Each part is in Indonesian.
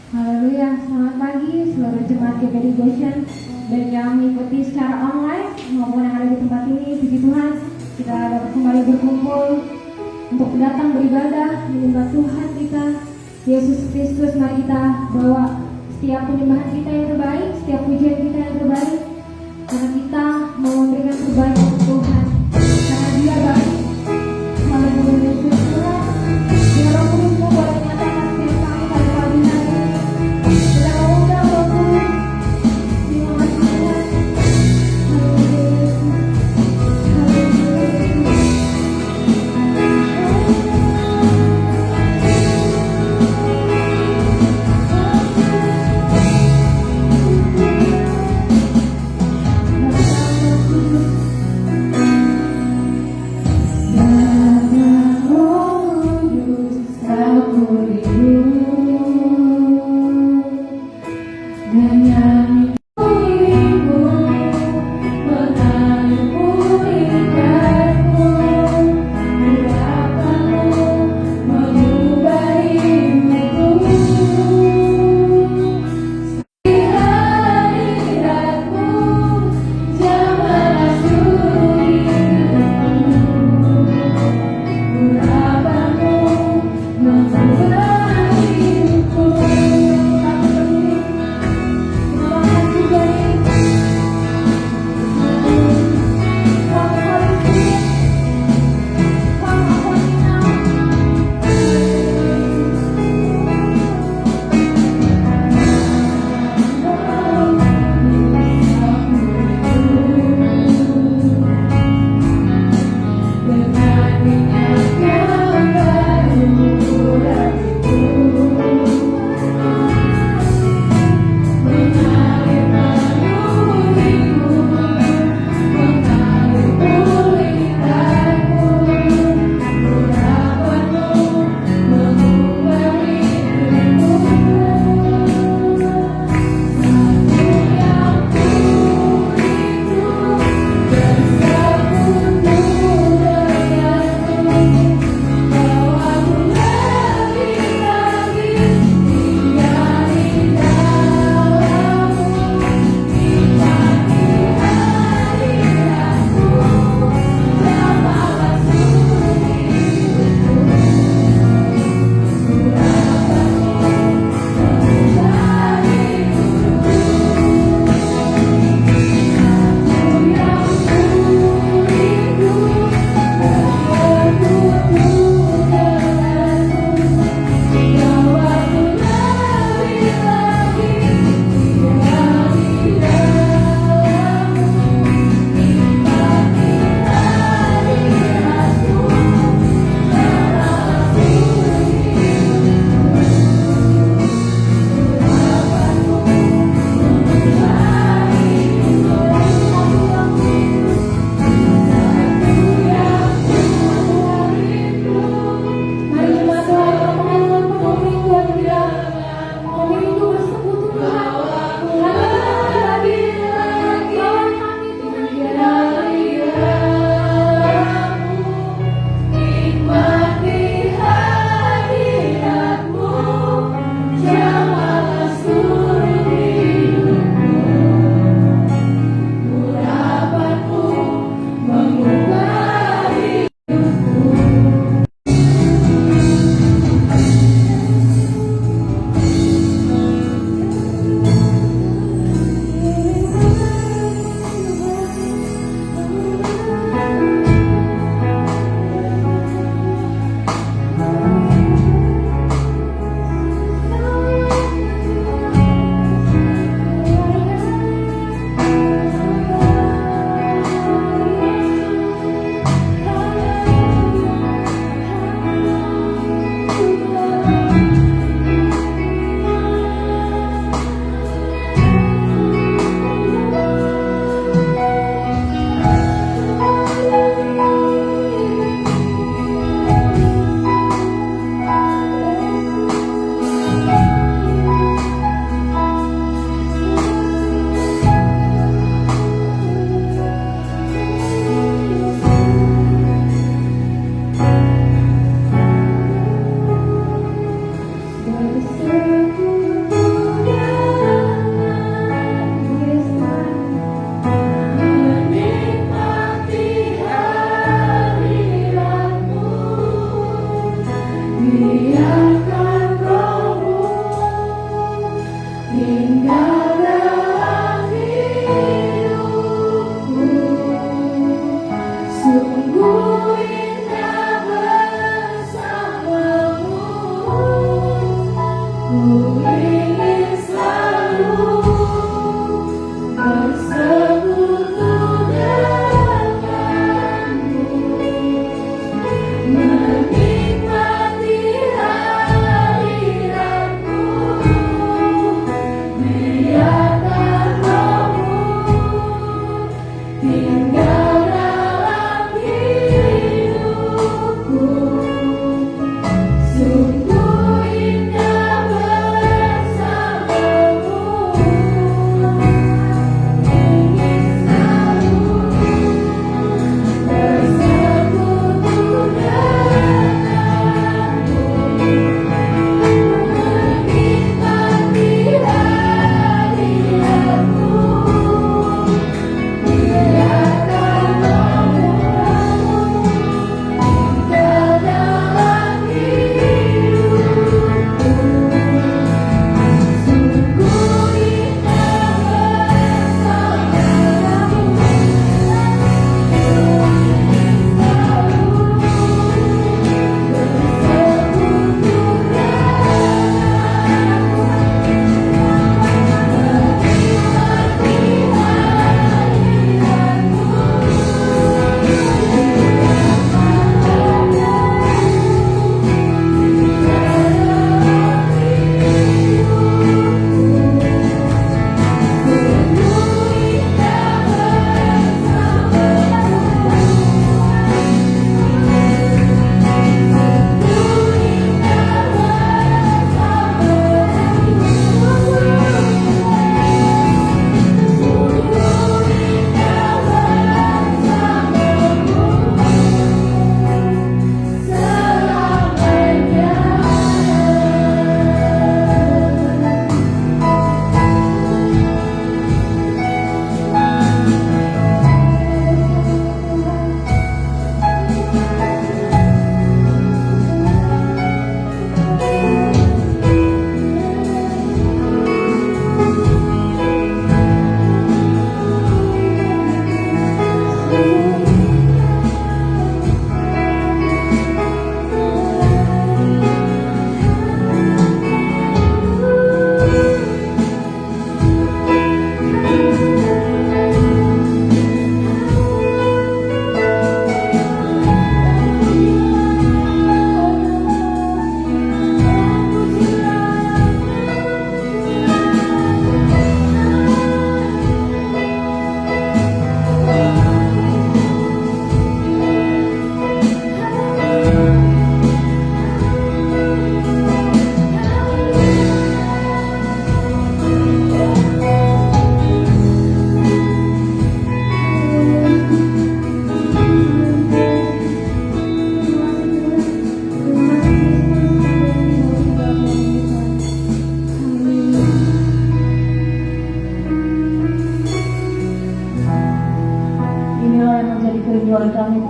Haleluya, selamat pagi seluruh jemaat GPD Goshen dan yang mengikuti secara online maupun yang ada di tempat ini. Puji Tuhan, kita dapat kembali berkumpul untuk datang beribadah, menyembah Tuhan kita, Yesus Kristus. Mari kita bawa setiap penyembahan kita yang terbaik, setiap pujian kita yang terbaik, karena kita mau memberikan terbaik untuk Tuhan, karena Dia baik. Walaupun Yesus Tuhan, Dia Roh Kudus boleh menyatakan setiap kami pada pagi hari. Kita mau undang Roh Kudus. Terima kasih Tuhan.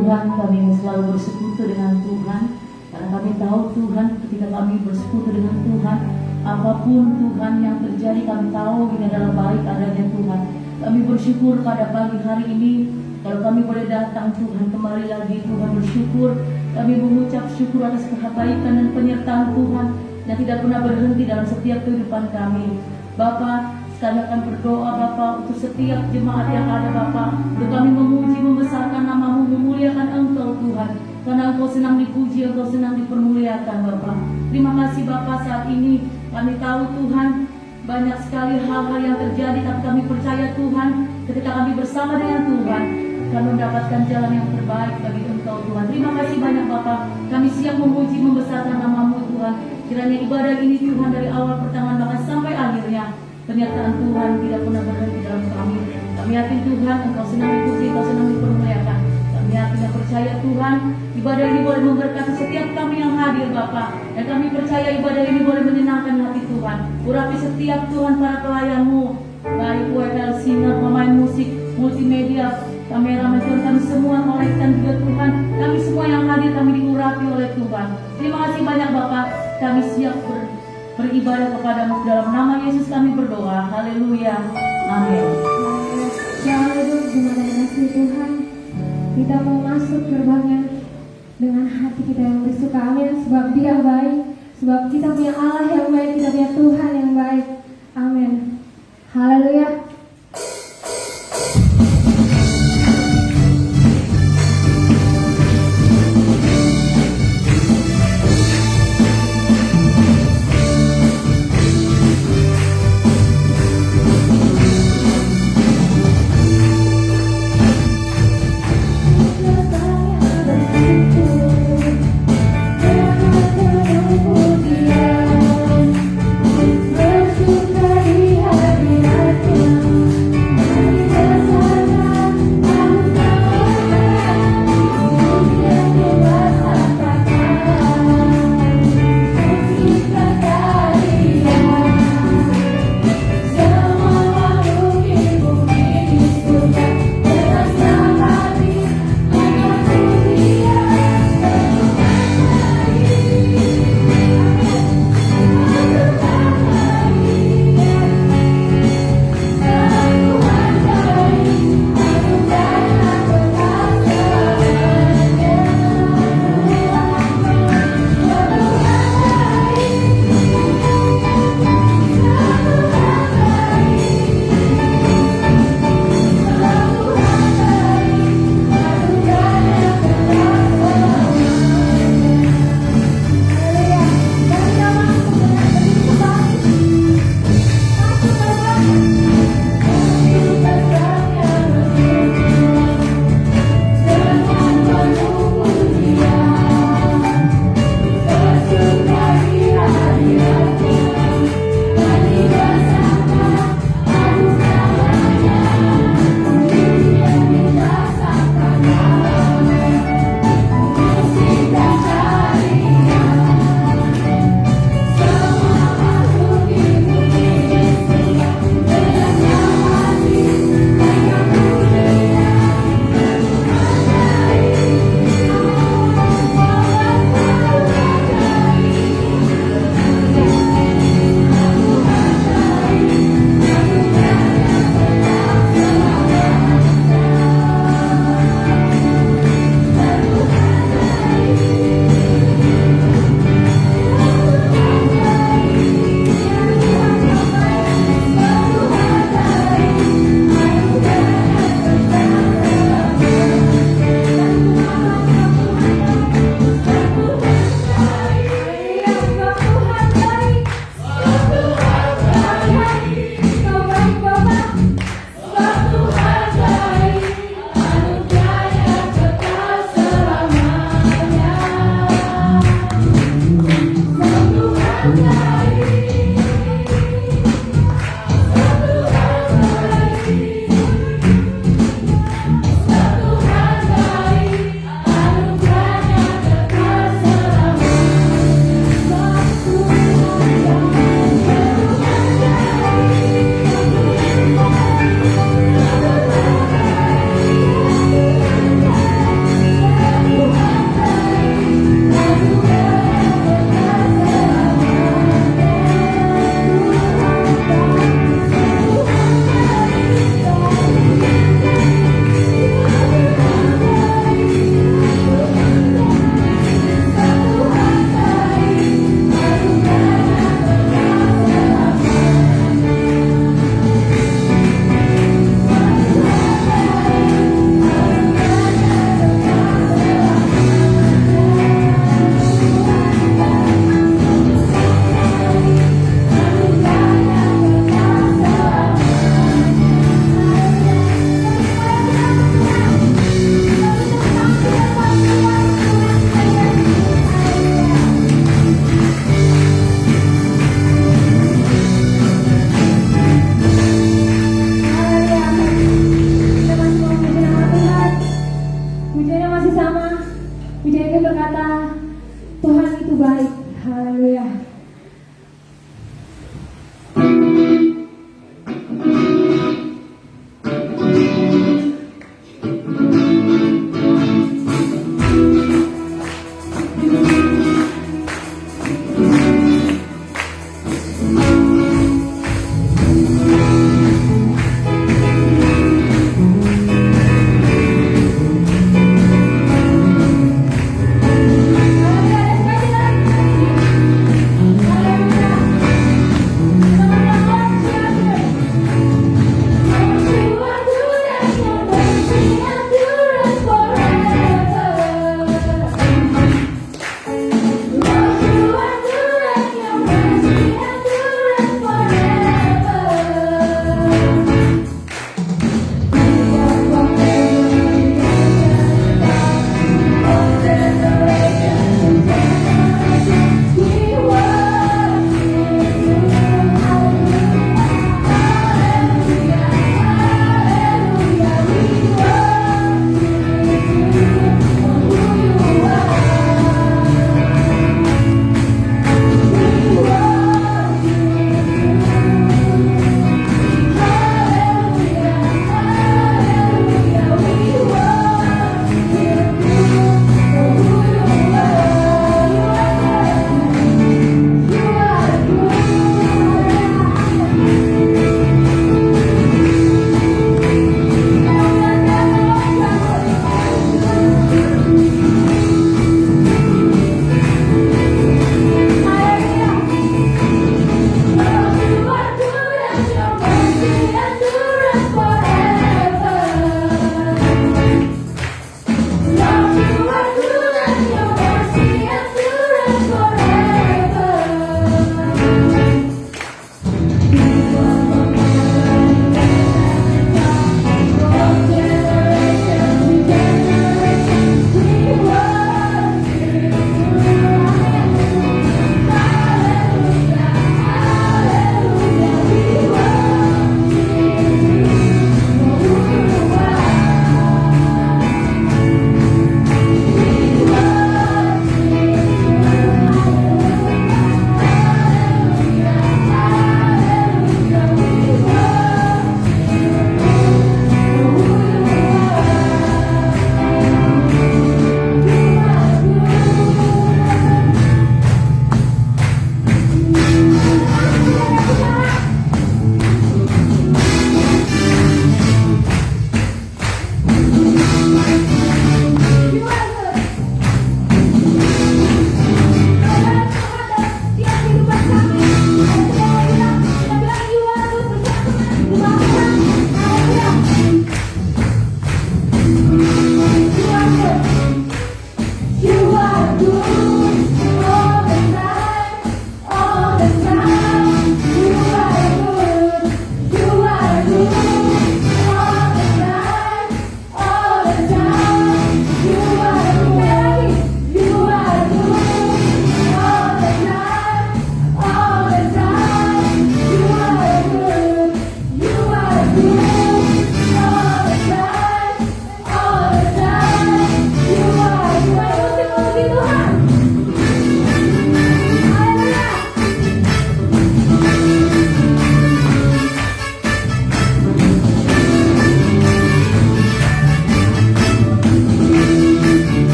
Tuhan, kami selalu bersekutu dengan Tuhan. Karena kami tahu Tuhan, ketika kami bersekutu dengan Tuhan, apapun Tuhan yang terjadi, kami tahu ini adalah baik adanya Tuhan. Kami bersyukur pada pagi hari ini, kalau kami boleh datang Tuhan kembali lagi, Tuhan bersyukur. Kami mengucap syukur atas kebaikan dan penyertaan Tuhan yang tidak pernah berhenti dalam setiap kehidupan kami. Bapa, kami akan berdoa Bapa untuk setiap jemaat yang ada Bapa, untuk kami memuji, membesarkan nama-Mu, memuliakan Engkau Tuhan, karena Engkau senang dipuji, Engkau senang dipermuliakan Bapa. Terima kasih Bapa, saat ini kami tahu Tuhan banyak sekali hal-hal yang terjadi, tapi kami percaya Tuhan, ketika kami bersama dengan Tuhan, kami mendapatkan jalan yang terbaik bagi Engkau Tuhan. Terima kasih banyak Bapa, kami siap memuji, membesarkan nama-Mu Tuhan. Kiranya ibadah ini Tuhan dari awal pertengahan bahkan sampai akhirnya, pernyataan Tuhan tidak pernah berhenti dalam kami. Kami yakin Tuhan, Engkau senang dipuji, Engkau senang dipermuliakan. Kami yakin dan percaya Tuhan, ibadah ini boleh memberkati setiap kami yang hadir Bapa. Dan kami percaya ibadah ini boleh menyenangkan hati Tuhan. Urapi setiap Tuhan para pelayan-Mu, baik WL, singer, pemain musik, multimedia, kameramen Tuhan, kami semua kolektan juga Tuhan. Kami semua yang hadir, kami diurapi oleh Tuhan. Terima kasih banyak Bapak. Kami siap beribadah kepada-Mu, dalam nama Yesus kami berdoa. Haleluya. Amin. Selalu dengan kasih Tuhan, kita mau masuk gerbangnya dengan hati kita yang bersuka. Amin. Sebab Dia baik, sebab kita punya Allah yang baik, kita punya Tuhan yang baik. Amin. Haleluya. Bersyukur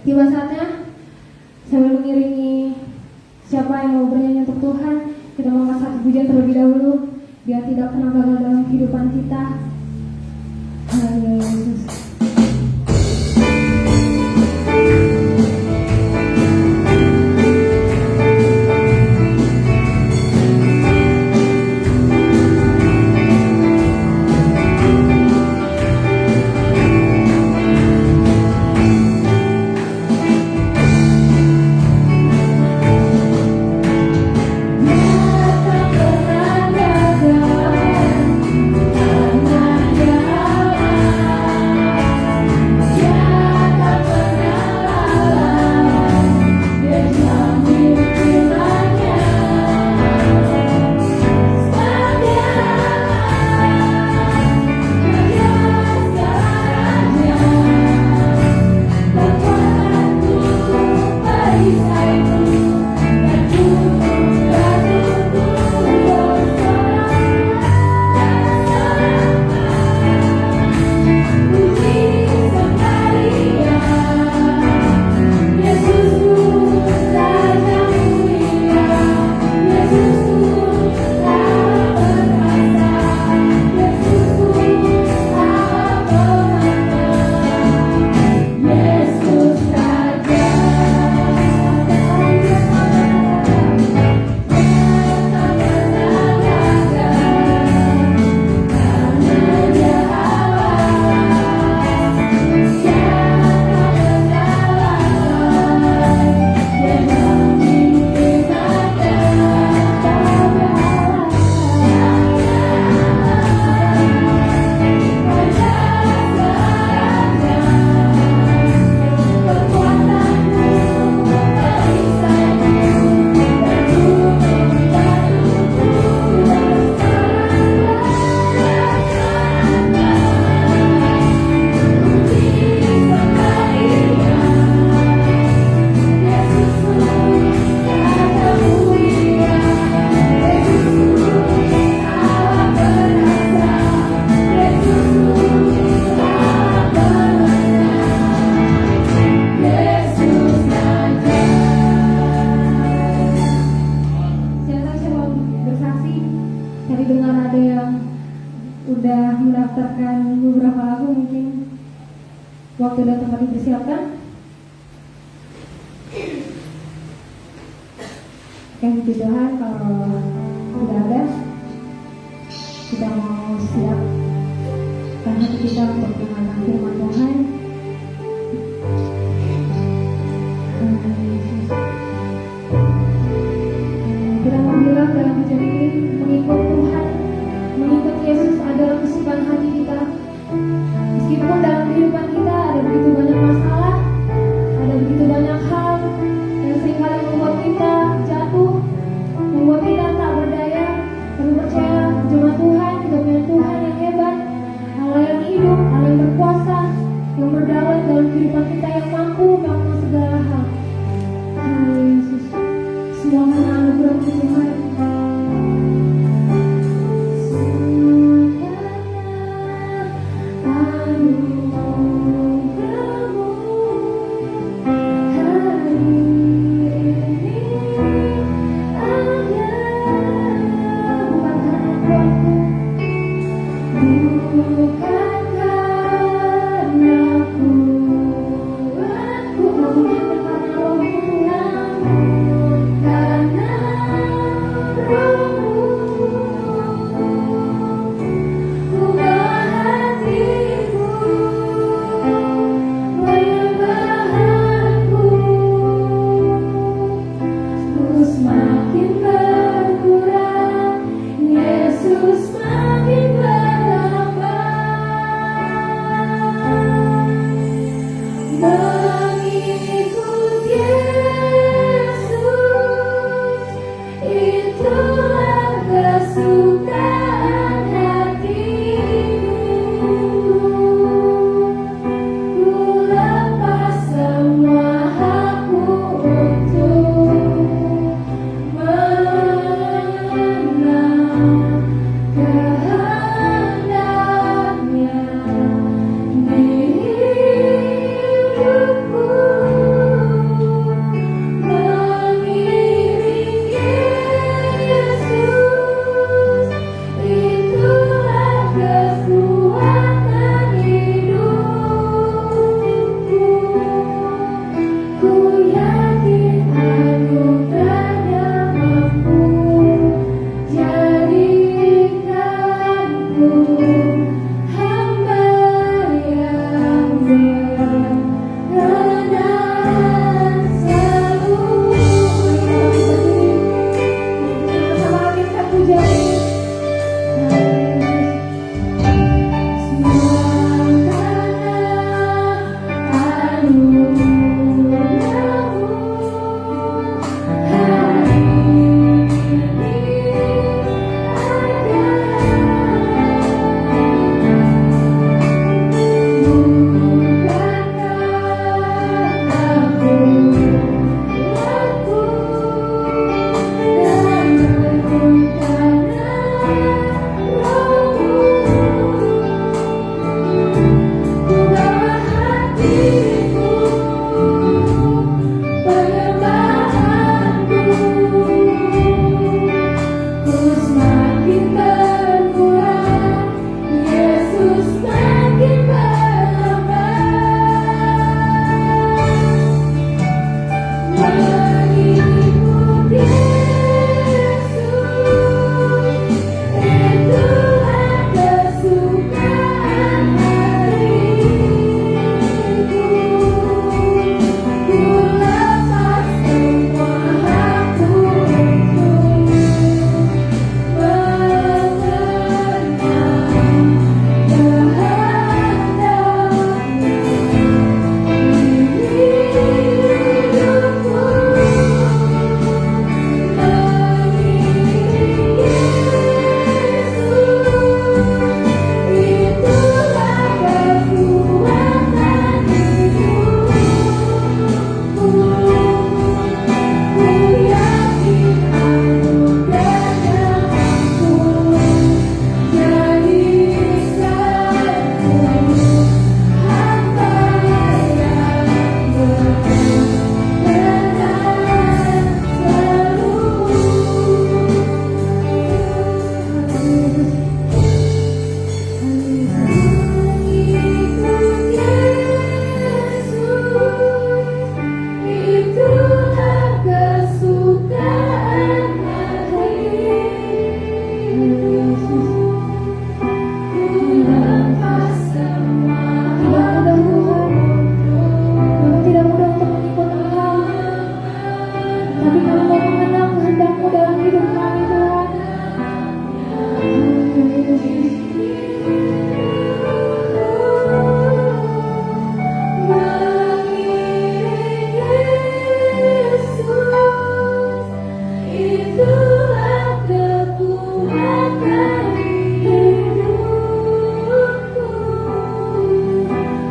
Tiba saatnya sambil mengiringi siapa yang mau bernyanyi untuk Tuhan, kita mengangkat satu pujian terlebih dahulu biar tidak pernah gagal dalam kehidupan kita. Haleluya Yesus. Waktu dan tempat dipersiapkan. Oke, puji Tuhan. Kalau tidak ada, kita mau siap karena kita untuk mendengarkan firman Tuhan. Kita mau bilang dalam pujian ini, mengikut Tuhan, mengikut Yesus adalah kesukaan hati kita. Meskipun dalam kehidupan kita ada begitu banyak masalah, ada begitu banyak hal yang seringkali membuat kita jatuh, membuat kita tak berdaya, tapi percaya jemaat Tuhan, kita punya Tuhan yang hebat, Allah yang hidup, Allah yang berkuasa, yang berdaulat dalam kehidupan kita, yang mampu melakukan segala hal. Haleluya Yesus, semua hanya anugerah Tuhan. Bukan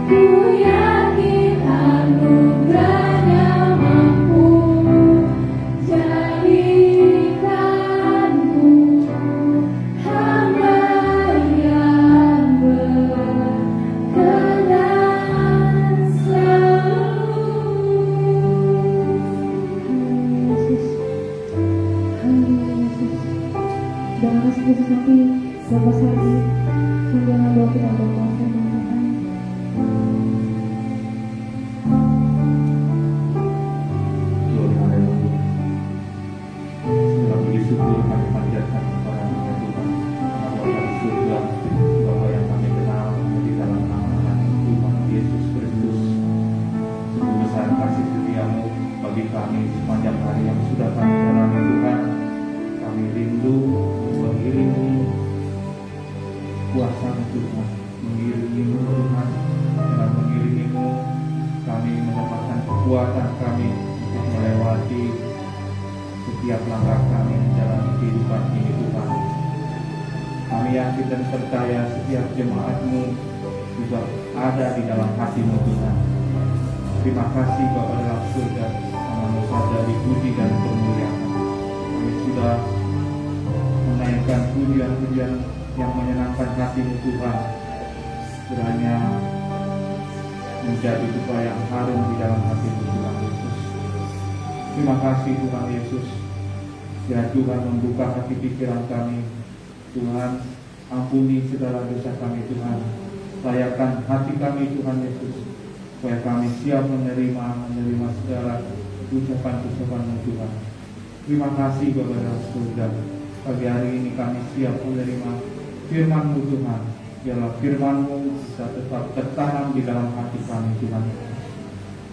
Ku yakin anugerahnya mampu jadikanku hamba yang berkenan selalu. Yesus, Yesus. Terima kasih Yesus, nanti lepas lagi jangan bawa kita berdoa. Tuhan, haleluya. Segala puji syukur kami panjatkan kepada Tuhan, Bapa dari surga, Bapa yang kami kenal di dalam nama Tuhan Yesus Kristus. Sungguh besar kasih setiamu bagi kami sepanjang hari yang sudah kami jalani Tuhan. Kami rindu mengiringi kuasa Tuhan, mengiringi-Mu Tuhan. Dengan mengiringi-Mu kami mendapatkan kekuatan kami untuk melewati setiap langkah kami menjalani kehidupan ini Tuhan. Kami yakin dan percaya setiap jemaat-Mu juga ada di dalam hati-Mu Tuhan. Terima kasih Bapa dalam surga, nama-Mu saja dipuji dan bermuliakan. Kami sudah menaikkan pujian-pujian yang menyenangkan hati-Mu Tuhan. Kiranya menjadi duka yang harum di dalam hati-Mu Tuhan Yesus. Terima kasih Tuhan Yesus. Ya Tuhan, membuka hati pikiran kami. Tuhan, ampuni segala dosa kami Tuhan. Layakan hati kami Tuhan Yesus, supaya kami siap menerima segala ucapan-ucapan-Mu Tuhan. Terima kasih Bapa dalam surga. Pagi hari ini kami siap menerima firman-Mu Tuhan. Biarlah firman-Mu bisa tetap tertanam di dalam hati kami Tuhan.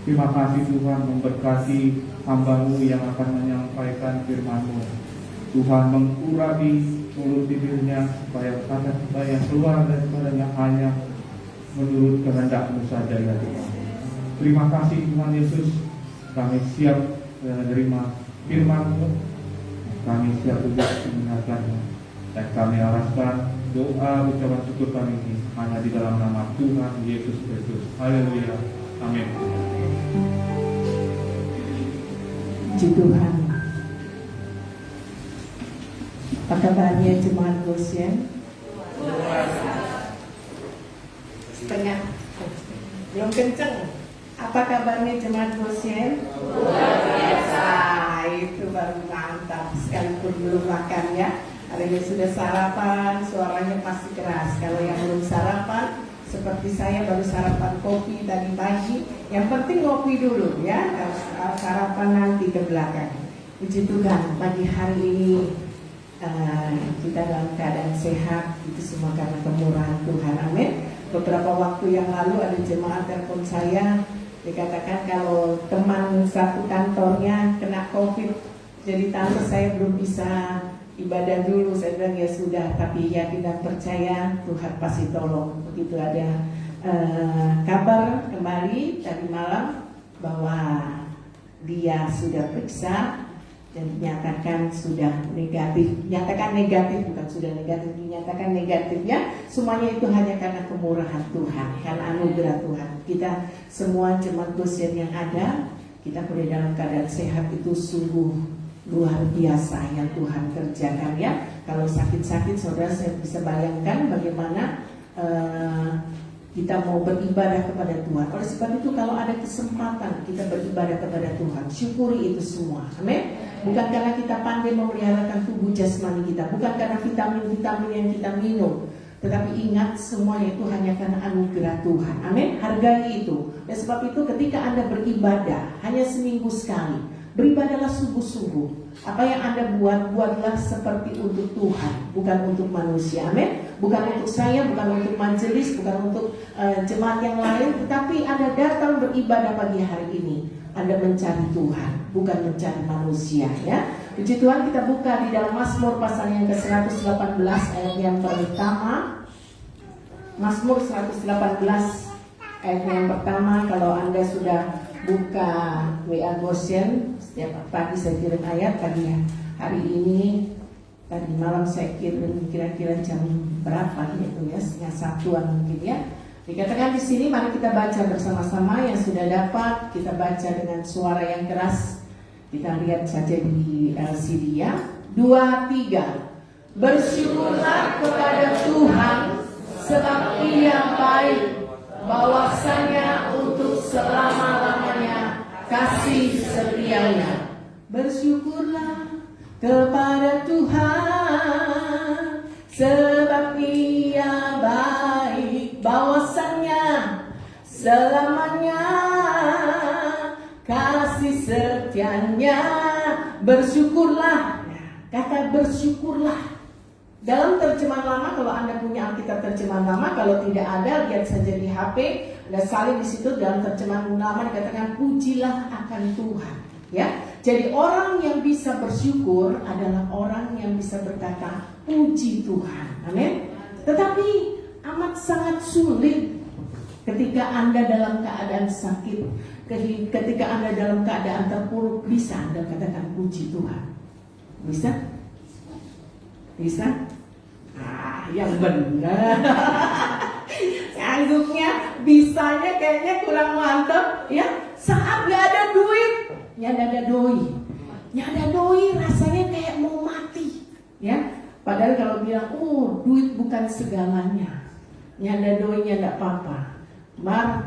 Terima kasih Tuhan, memberkati hamba-Mu yang akan menyampaikan firman-Mu. Tuhan, mengurapi mulut bibirnya supaya kata-kata yang keluar daripadanya hanya menurut kehendak-Mu saja ya Tuhan. Terima kasih Tuhan Yesus, kami siap menerima firman-Mu. Kami siap untuk mendengarkannya. Dan kami arahkan doa ucapan syukur kami ini hanya di dalam nama Tuhan Yesus Kristus. Haleluya. Amin. Puji Tuhan. Apa kabarnya jemaat Goshen? Setengah. Belum kenceng. Apa kabarnya jemaat Goshen? Luar biasa. Itu baru mantap. Sekalipun belum makan ya. Ada yang sudah sarapan, suaranya pasti keras. Kalau yang belum sarapan, seperti saya baru sarapan kopi tadi pagi. Yang penting kopi dulu ya. Kalau sarapan nanti ke belakang. Puji Tuhan, pagi hari ini kita dalam keadaan sehat. Itu semua karena kemurahan Tuhan. Amin. Beberapa waktu yang lalu ada jemaat telepon saya. Dikatakan kalau teman satu kantornya kena COVID, jadi tante saya belum bisa ibadah dulu. Saya bilang ya sudah, tapi yakin dan percaya Tuhan pasti tolong. Begitu ada kabar kembali tadi malam bahwa dia sudah periksa dan dinyatakan sudah negatif. Dinyatakan negatif, bukan sudah negatif, dinyatakan negatifnya. Semuanya itu hanya karena kemurahan Tuhan, karena anugerah Tuhan. Kita semua jemaat Goshen yang ada, kita boleh dalam keadaan sehat itu sungguh luar biasa yang Tuhan kerjakan ya. Kalau sakit-sakit, saudara saya bisa bayangkan bagaimana kita mau beribadah kepada Tuhan. Oleh sebab itu kalau ada kesempatan kita beribadah kepada Tuhan, syukuri itu semua. Amin. Bukan karena kita pandai memeliharakan tubuh jasmani kita, bukan karena vitamin-vitamin yang kita minum, tetapi ingat semuanya itu hanya karena anugerah Tuhan. Amin. Hargai itu. Dan sebab itu ketika Anda beribadah hanya seminggu sekali, beribadahlah sungguh-sungguh. Apa yang Anda buat, buatlah seperti untuk Tuhan, bukan untuk manusia. Amin. Bukan untuk saya, bukan untuk majelis, bukan untuk jemaat yang lain, tetapi Anda datang beribadah pagi hari ini, Anda mencari Tuhan, bukan mencari manusia ya. Puji Tuhan, kita buka di dalam Mazmur pasal yang ke-118 ayat yang pertama. Mazmur 118 ayat yang pertama. Kalau Anda sudah buka WA Goshen, setiap pagi saya kirim ayat. Pagi hari ini, tadi malam saya kirim kira-kira jam berapa gitu ya, setengah satuan mungkin ya. Dikatakan di sini, mari kita baca bersama-sama. Yang sudah dapat kita baca dengan suara yang keras. Kita lihat saja di LCD ya. 2, 3. Bersyukurlah kepada Tuhan sebab Ia baik, bahwasanya untuk selama-lamanya kasih setianya. Bersyukurlah kepada Tuhan sebab Ia baik, bahwasanya selamanya kasih setianya. Bersyukurlah. Kata bersyukurlah. Dalam terjemahan lama, kalau Anda punya Alkitab terjemahan lama, kalau tidak ada, lihat saja di HP, ada salin di situ. Dalam terjemahan lama dikatakan pujilah akan Tuhan. Ya, jadi orang yang bisa bersyukur adalah orang yang bisa berkata puji Tuhan. Amin. Tetapi amat sangat sulit ketika Anda dalam keadaan sakit, ketika Anda dalam keadaan terpuruk, bisa Anda katakan puji Tuhan. Bisa? Bisa? Yang benar. Sanggupnya, bisanya kayaknya kurang mantap ya. Saat gak ada duit, nyada doi. Nyada doi rasanya kayak mau mati ya. Padahal kalau bilang, duit bukan segalanya, nyada doinya gak apa-apa.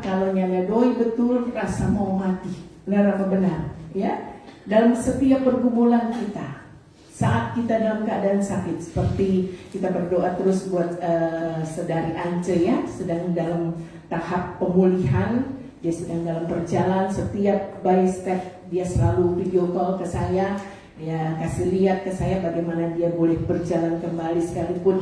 Kalau nyada doi betul rasa mau mati. Benar apa benar? Ya. Dalam setiap pergumulan kita, saat kita dalam keadaan sakit, seperti kita berdoa terus buat saudari Ance ya, sedang dalam tahap pemulihan, dia sedang dalam perjalanan, setiap by step dia selalu video call ke saya, ya kasih lihat ke saya bagaimana dia boleh berjalan kembali sekalipun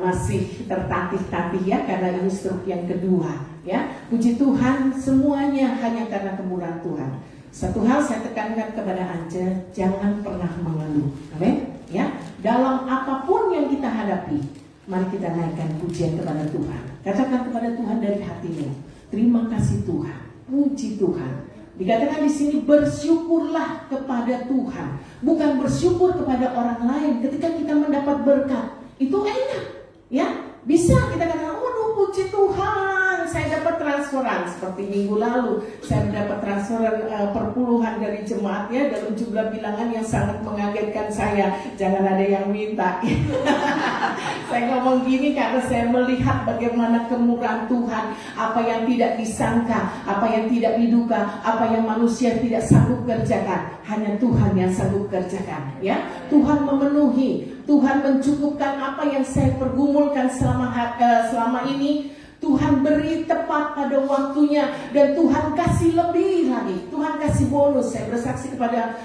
masih tertatih-tatih ya, karena ini stroke yang kedua ya. Puji Tuhan, semuanya hanya karena kemurahan Tuhan. Satu hal saya tekankan kepada Anja, jangan pernah mengeluh. Amin. Ya, dalam apapun yang kita hadapi, mari kita naikkan pujian kepada Tuhan. Katakan kepada Tuhan dari hatimu, terima kasih Tuhan, puji Tuhan. Dikatakan di sini bersyukurlah kepada Tuhan, bukan bersyukur kepada orang lain. Ketika kita mendapat berkat, itu enak, ya. Bisa kita katakan, puji Tuhan, saya dapat transferan. Seperti minggu lalu, saya mendapat transferan perpuluhan dari jemaatnya dalam jumlah bilangan yang sangat mengagetkan saya. Jangan ada yang minta. Saya ngomong gini karena saya melihat bagaimana kemurahan Tuhan. Apa yang tidak disangka, apa yang tidak diduga, apa yang manusia tidak sanggup kerjakan, hanya Tuhan yang sanggup kerjakan. Ya, Tuhan memenuhi, Tuhan mencukupkan apa yang saya pergumulkan selama ini. Tuhan beri tepat pada waktunya, dan Tuhan kasih lebih lagi. Tuhan kasih bonus. Saya bersaksi kepada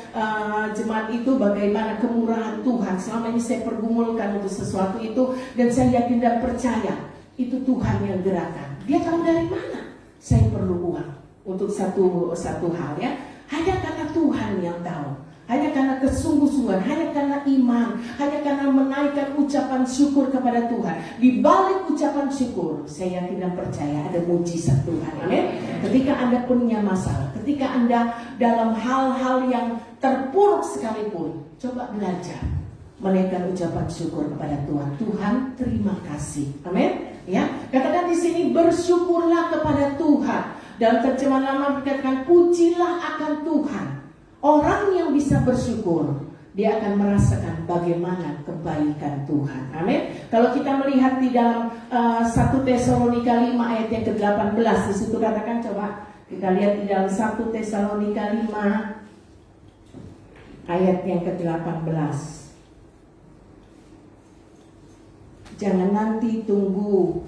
jemaat itu bagaimana kemurahan Tuhan. Selama ini saya pergumulkan untuk sesuatu itu, dan saya yakin dan percaya itu Tuhan yang gerakan. Dia tahu dari mana saya perlu uang untuk satu hal ya. Hanya karena Tuhan yang tahu. Hanya karena kesungguh-sungguhan, hanya karena iman, hanya karena menaikkan ucapan syukur kepada Tuhan. Di balik ucapan syukur, saya yakin dan percaya ada mujizat Tuhan. Amin. Ketika Anda punya masalah, ketika Anda dalam hal-hal yang terpuruk sekalipun, coba belajar menaikkan ucapan syukur kepada Tuhan. Tuhan, terima kasih. Amin. Ya, katakan di sini bersyukurlah kepada Tuhan. Dalam terjemahan lama dikatakan pujilah akan Tuhan. Orang yang bisa bersyukur, dia akan merasakan bagaimana kebaikan Tuhan. Amin. Kalau kita melihat di dalam 1 Tesalonika 5 ayat yang ke-18, di situ katakan, coba kita lihat di dalam 1 Tesalonika 5 ayat yang ke-18. Jangan nanti tunggu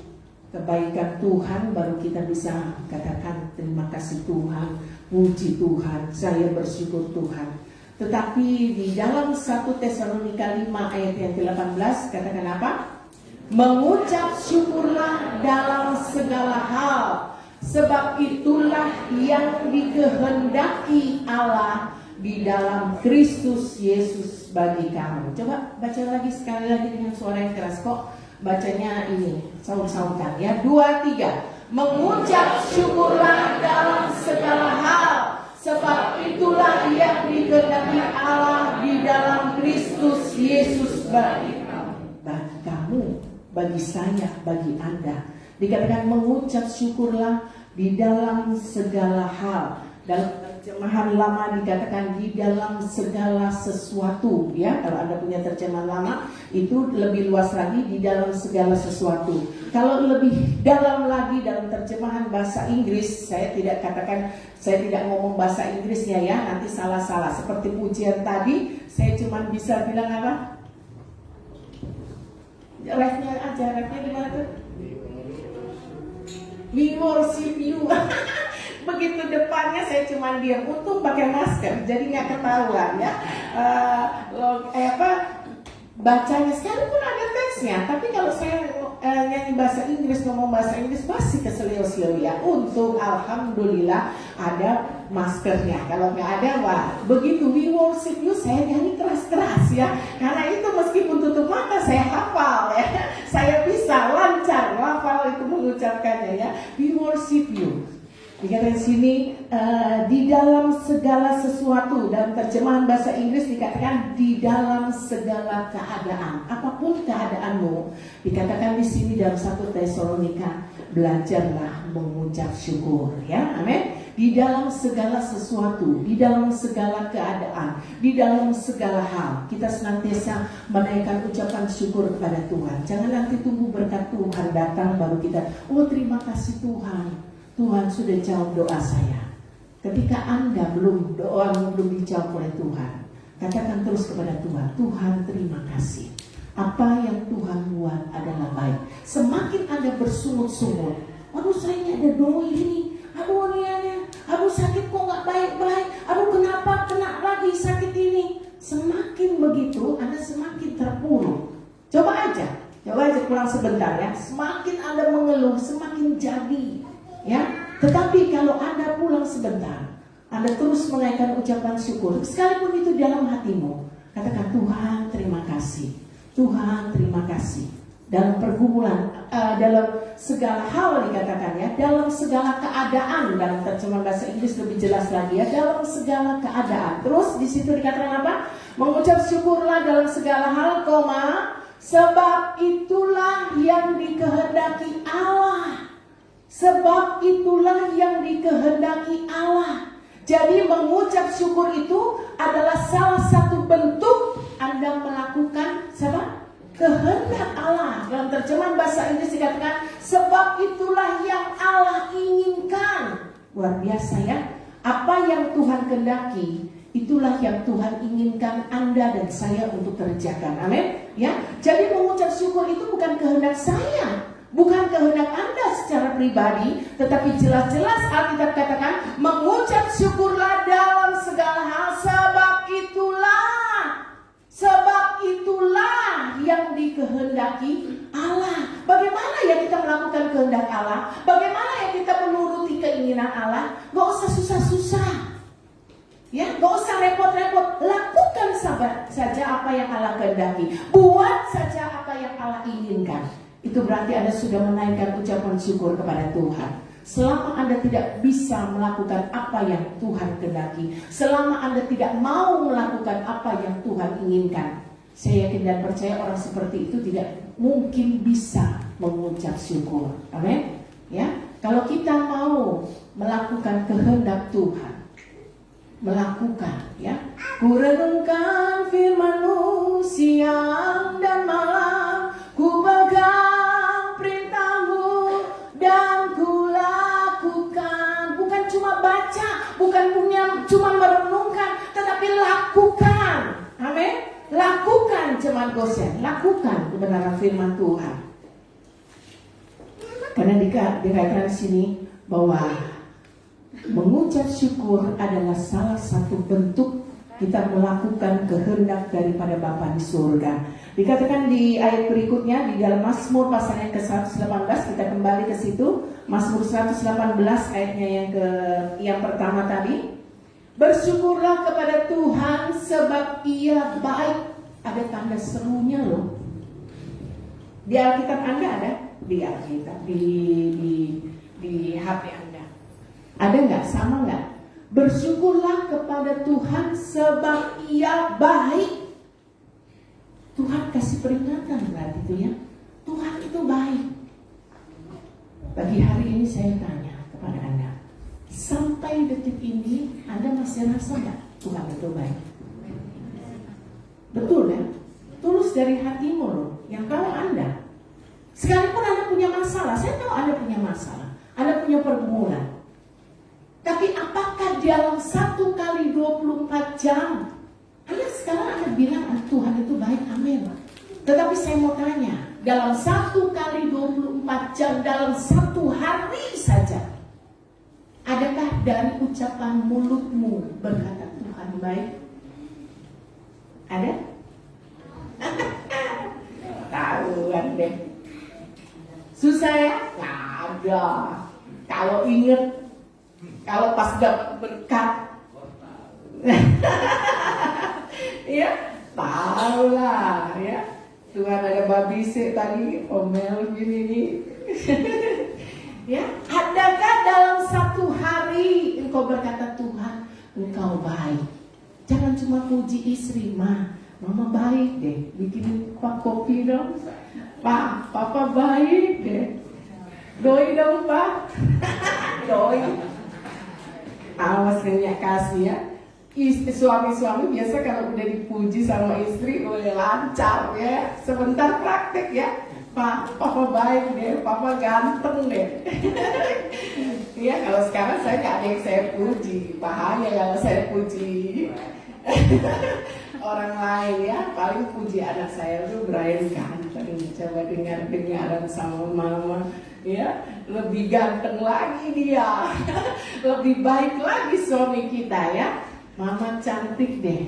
kebaikan Tuhan baru kita bisa katakan terima kasih Tuhan, puji Tuhan, saya bersyukur Tuhan. Tetapi di dalam 1 Tesalonika 5 ayat yang ke-18 katakan apa? Mengucap syukurlah dalam segala hal, sebab itulah yang dikehendaki Allah di dalam Kristus Yesus bagi kamu. Coba baca lagi sekali lagi dengan suara yang keras kok. Bacanya ini, saut-sautan ya. 2, 3. Mengucap syukurlah dalam segala hal, sebab itulah yang dikehendaki Allah di dalam Kristus Yesus bagi kamu, bagi saya, bagi Anda. Dikatakan mengucap syukurlah di dalam segala hal. Dalam terjemahan lama dikatakan di dalam segala sesuatu, ya. Kalau Anda punya terjemahan lama itu lebih luas lagi, di dalam segala sesuatu. Kalau lebih dalam lagi dalam terjemahan bahasa Inggris, saya tidak ngomong bahasa Inggrisnya ya, nanti salah-salah. Seperti pujian tadi, saya cuma bisa bilang apa? Refnya aja, refnya gimana tuh? We worship you. Begitu depannya saya cuma diam, untung pakai masker jadi nggak ketahuan ya. Bacanya sekalipun ada teksnya, tapi kalau saya nyanyi bahasa Inggris, ngomong bahasa Inggris pasti keselio-selio ya. Untung alhamdulillah ada maskernya. Kalau nggak ada, wah begitu we worship you saya nyanyi keras-keras ya. Karena itu meskipun tutup mata saya hafal ya. Saya bisa lancar hafal itu mengucapkannya ya. We worship you. Dikatakan sini di dalam segala sesuatu, dalam terjemahan bahasa Inggris dikatakan di dalam segala keadaan, apapun keadaanmu. Dikatakan di sini dalam 1 Tesalonika, belajarlah mengucap syukur, ya, amin. Di dalam segala sesuatu, di dalam segala keadaan, di dalam segala hal, kita senantiasa menaikkan ucapan syukur kepada Tuhan. Jangan nanti tunggu berkat Tuhan datang baru kita, oh terima kasih Tuhan. Tuhan sudah jawab doa saya. Ketika Anda doamu belum dijawab oleh Tuhan, katakan terus kepada Tuhan, Tuhan terima kasih. Apa yang Tuhan buat adalah baik. Semakin Anda bersungut-sungut, aduh saya ini ada doa ini, aduh ini, aduh sakit kok nggak baik-baik, aduh kenapa kena lagi sakit ini. Semakin begitu, Anda semakin terpuruk. Coba aja pulang sebentar ya. Semakin Anda mengeluh, semakin jadi. Ya, tetapi kalau Anda pulang sebentar, Anda terus menaikkan ucapan syukur, sekalipun itu dalam hatimu, katakan Tuhan terima kasih, Tuhan terima kasih. Dalam pergumulan, dalam segala hal dikatakan ya, dalam segala keadaan, dalam terjemahan bahasa Inggris lebih jelas lagi ya, dalam segala keadaan. Terus di situ dikatakan apa? Mengucap syukurlah dalam segala hal, sebab itulah yang dikehendaki Allah. Sebab itulah yang dikehendaki Allah. Jadi mengucap syukur itu adalah salah satu bentuk Anda melakukan kehendak Allah. Dalam terjemahan bahasa Inggris dikatakan sebab itulah yang Allah inginkan. Luar biasa ya. Apa yang Tuhan kehendaki, itulah yang Tuhan inginkan Anda dan saya untuk kerjakan. Amin. Ya. Jadi mengucap syukur itu bukan kehendak saya, bukan kehendak Anda secara pribadi, tetapi jelas-jelas Alkitab katakan mengucap syukurlah dalam segala hal, sebab itulah yang dikehendaki Allah. Bagaimana ya kita melakukan kehendak Allah? Bagaimana ya kita menuruti keinginan Allah? Gak usah susah-susah, ya, gak usah repot-repot. Lakukan saja apa yang Allah kehendaki, buat saja apa yang Allah inginkan. Itu berarti Anda sudah menaikkan ucapan syukur kepada Tuhan. Selama Anda tidak bisa melakukan apa yang Tuhan kehendaki, selama Anda tidak mau melakukan apa yang Tuhan inginkan, saya yakin dan percaya orang seperti itu tidak mungkin bisa mengucap syukur. Amin. Ya, kalau kita mau melakukan kehendak Tuhan, melakukan ya, ku renungkan firman-Mu siang dan malam, ku pegang perintah-Mu dan ku lakukan. Bukan cuma baca, bukan cuma merenungkan, tetapi lakukan. Amin. Lakukan jemaat Goshen, lakukan kebenaran firman Tuhan. Karena dikatakan di sini bahwa mengucap syukur adalah salah satu bentuk kita melakukan kehendak daripada Bapa di surga. Dikatakan di ayat berikutnya di dalam Mazmur pasal yang ke-118, kita kembali ke situ. Mazmur 118 ayatnya yang pertama tadi. Bersyukurlah kepada Tuhan sebab Ia baik. Ada tanda serunya loh. Di Alkitab Anda ada? Di Alkitab, di HP Anda. Ada nggak? Sama nggak? Bersyukurlah kepada Tuhan sebab Ia baik. Tuhan kasih peringatan berarti itu ya. Tuhan itu baik. Pagi hari ini saya tanya kepada Anda, sampai detik ini Anda masih rasa nggak Tuhan itu baik? Betul ya? Tulus dari hatimu loh, yang tahu Anda. Sekalipun Anda punya masalah, saya tahu Anda punya masalah, Anda punya pergumulan. Tapi apakah dalam 1 kali 24 jam Anda sekarang Anda bilang Tuhan itu baik? Amin. Tetapi saya mau tanya, dalam 1 kali 24 jam, dalam 1 hari saja, adakah dari ucapan mulutmu berkata Tuhan baik? Ada? Tahuan deh. Susah ya? Nggak ada. Kalau inget, kalau pas dapat berkat, ya tahu lah ya. Tuhan ada babi sih tadi omel gini nih. Ya, adakah dalam 1 hari engkau berkata Tuhan engkau baik? Jangan cuma puji istri, mama baik deh, bikinin pak kopi dong, pak, papa baik deh, doi dong pak, doi. Awas minyak kasih ya. Suami-suami biasa kalau udah dipuji sama istri boleh lancar ya. Sebentar praktek ya. Pak, papa baik deh, papa ganteng deh. Ya kalau sekarang saya nggak ada yang saya puji, bahaya kalau saya puji orang lain ya. Paling puji anak saya tuh Brian ganteng. Coba dengar-dengaran sama mama ya, lebih ganteng lagi dia. Lebih baik lagi suami kita ya. Mama cantik deh.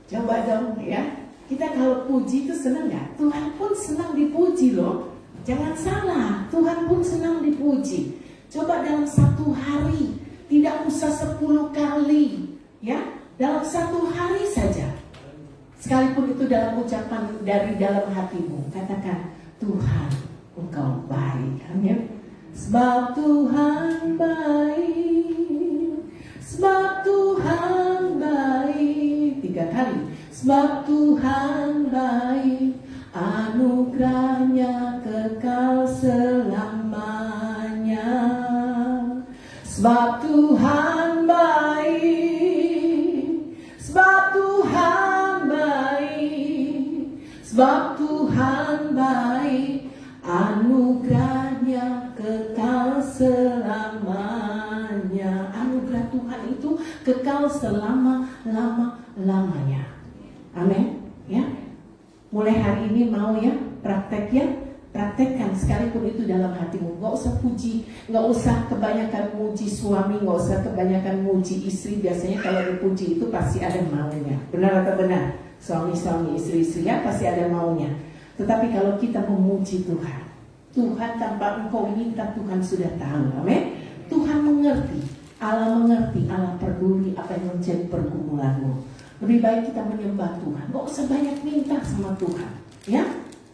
Coba dong ya. Kita kalau puji itu senang gak? Tuhan pun senang dipuji loh. Jangan salah, Tuhan pun senang dipuji. Coba dalam 1 hari, tidak usah 10 kali ya. Dalam 1 hari saja. Sekalipun itu dalam ucapan dari dalam hatimu, katakan Tuhan engkau baik. Amin. Sebab Tuhan baik, sebab Tuhan baik. 3 kali. Sebab Tuhan baik, anugerahnya kekal selamanya. Sebab Tuhan baik, sebab Tuhan baik, sebab Tuhan baik, anugerahnya kekal selamanya. Anugerah Tuhan itu kekal selama-lamanya. Amin. Ya. Mulai hari ini mau ya praktek ya. Praktekkan sekalipun itu dalam hatimu. Gak usah puji, gak usah kebanyakan muji suami, gak usah kebanyakan muji istri. Biasanya kalau dipuji itu pasti ada maunya. Benar atau benar? Suami-suami, istri-istri ya pasti ada maunya. Tetapi kalau kita memuji Tuhan, Tuhan tanpa engkau minta, Tuhan sudah tahu. Amin. Tuhan mengerti, Allah mengerti, Allah peduli apa yang menjadi pergumulanmu. Lebih baik kita menyembah Tuhan. Gak usah banyak minta sama Tuhan. Ya,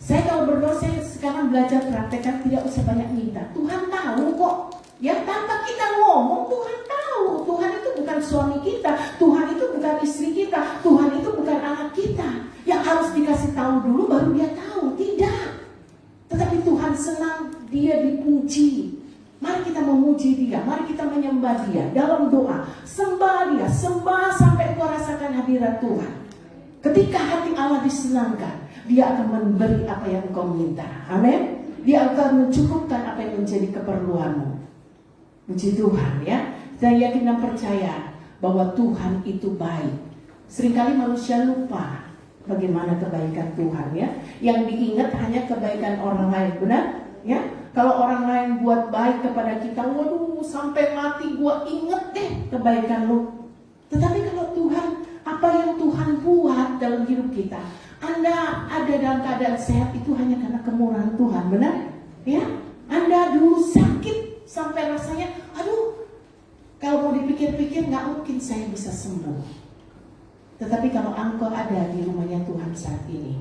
saya kalau berdoa, saya sekarang belajar praktekkan tidak usah banyak minta. Tuhan tahu kok. Ya, tanpa kita ngomong, Tuhan tahu. Tuhan itu bukan suami kita, Tuhan itu bukan istri kita, Tuhan itu bukan anak kita. Yang harus dikasih tahu dulu baru dia tahu. Tidak. Tetapi Tuhan senang dia dipuji. Mari kita memuji dia, mari kita menyembah dia dalam doa. Sembah dia, sembah sampai engkau rasakan hadirat Tuhan. Ketika hati Allah disenangkan, dia akan memberi apa yang engkau minta. Amin. Dia akan mencukupkan apa yang menjadi keperluanmu. Puji Tuhan ya. Saya yakin dan percaya bahwa Tuhan itu baik. Seringkali manusia lupa bagaimana kebaikan Tuhan ya. Yang diingat hanya kebaikan orang lain, benar? Ya. Kalau orang lain buat baik kepada kita, waduh sampai mati gua inget deh kebaikan lu. Tetapi kalau Tuhan, apa yang Tuhan buat dalam hidup kita, Anda ada dalam keadaan sehat itu hanya karena kemurahan Tuhan, benar? Ya, Anda dulu sakit sampai rasanya, aduh, kalau mau dipikir-pikir nggak mungkin saya bisa sembuh. Tetapi kalau engkau ada di rumahnya Tuhan saat ini,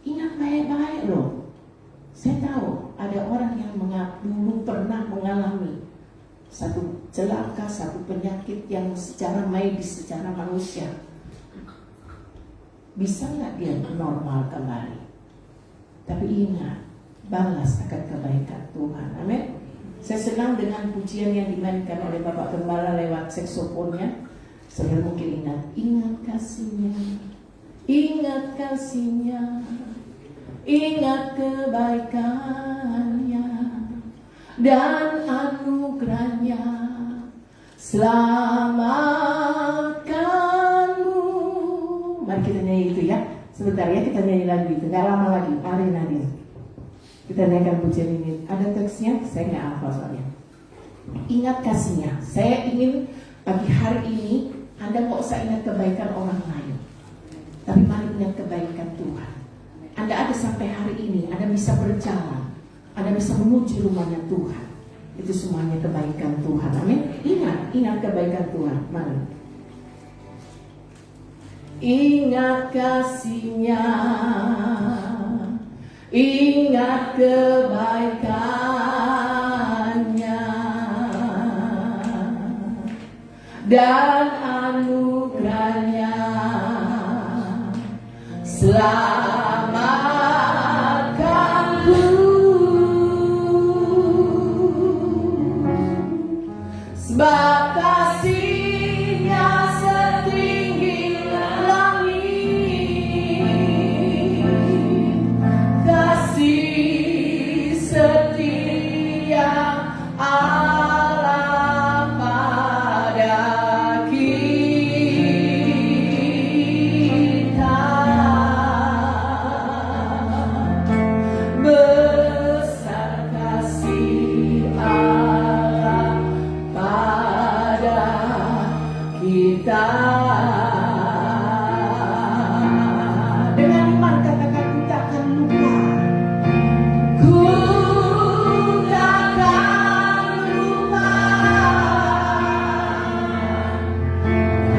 ingat baik-baik loh. Saya tahu ada orang yang dulu pernah mengalami satu celaka, satu penyakit yang secara medis, secara manusia. Bisa nggak dia normal kembali? Tapi ingat, balas akan kebaikan Tuhan. Amin. Saya senang dengan pujian yang dimainkan oleh Bapak Gembala lewat saksofonnya. Saudara mungkin ingat kasihnya, ingat kasihnya, ingat kebaikannya dan anugerahnya selamatkanmu. Mari kita nyanyi itu ya. Sebentar ya, kita nyanyi lagi itu. Gak lama lagi, mari Nadia. Kita nyanyikan pujian ini. Ada teksnya, saya nggak hafal soalnya. Ingat kasihnya. Saya ingin pagi hari ini Anda nggak usah ingat kebaikan orang lain, tapi mari ingat kebaikan Tuhan. Anda ada sampai hari ini, Anda bisa berjalan, Anda bisa menuju rumahnya Tuhan. Itu semuanya kebaikan Tuhan. Amin. Ingat kebaikan Tuhan. Mari. Ingat kasihnya, ingat kebaikannya dan anugerahnya selamatkanku. Sebab kasihnya setinggi langit, kasih setia Allah pada kita. Besar kasih Allah pada kita. Dengan iman katakan, ku takkan lupa. Ku takkan lupa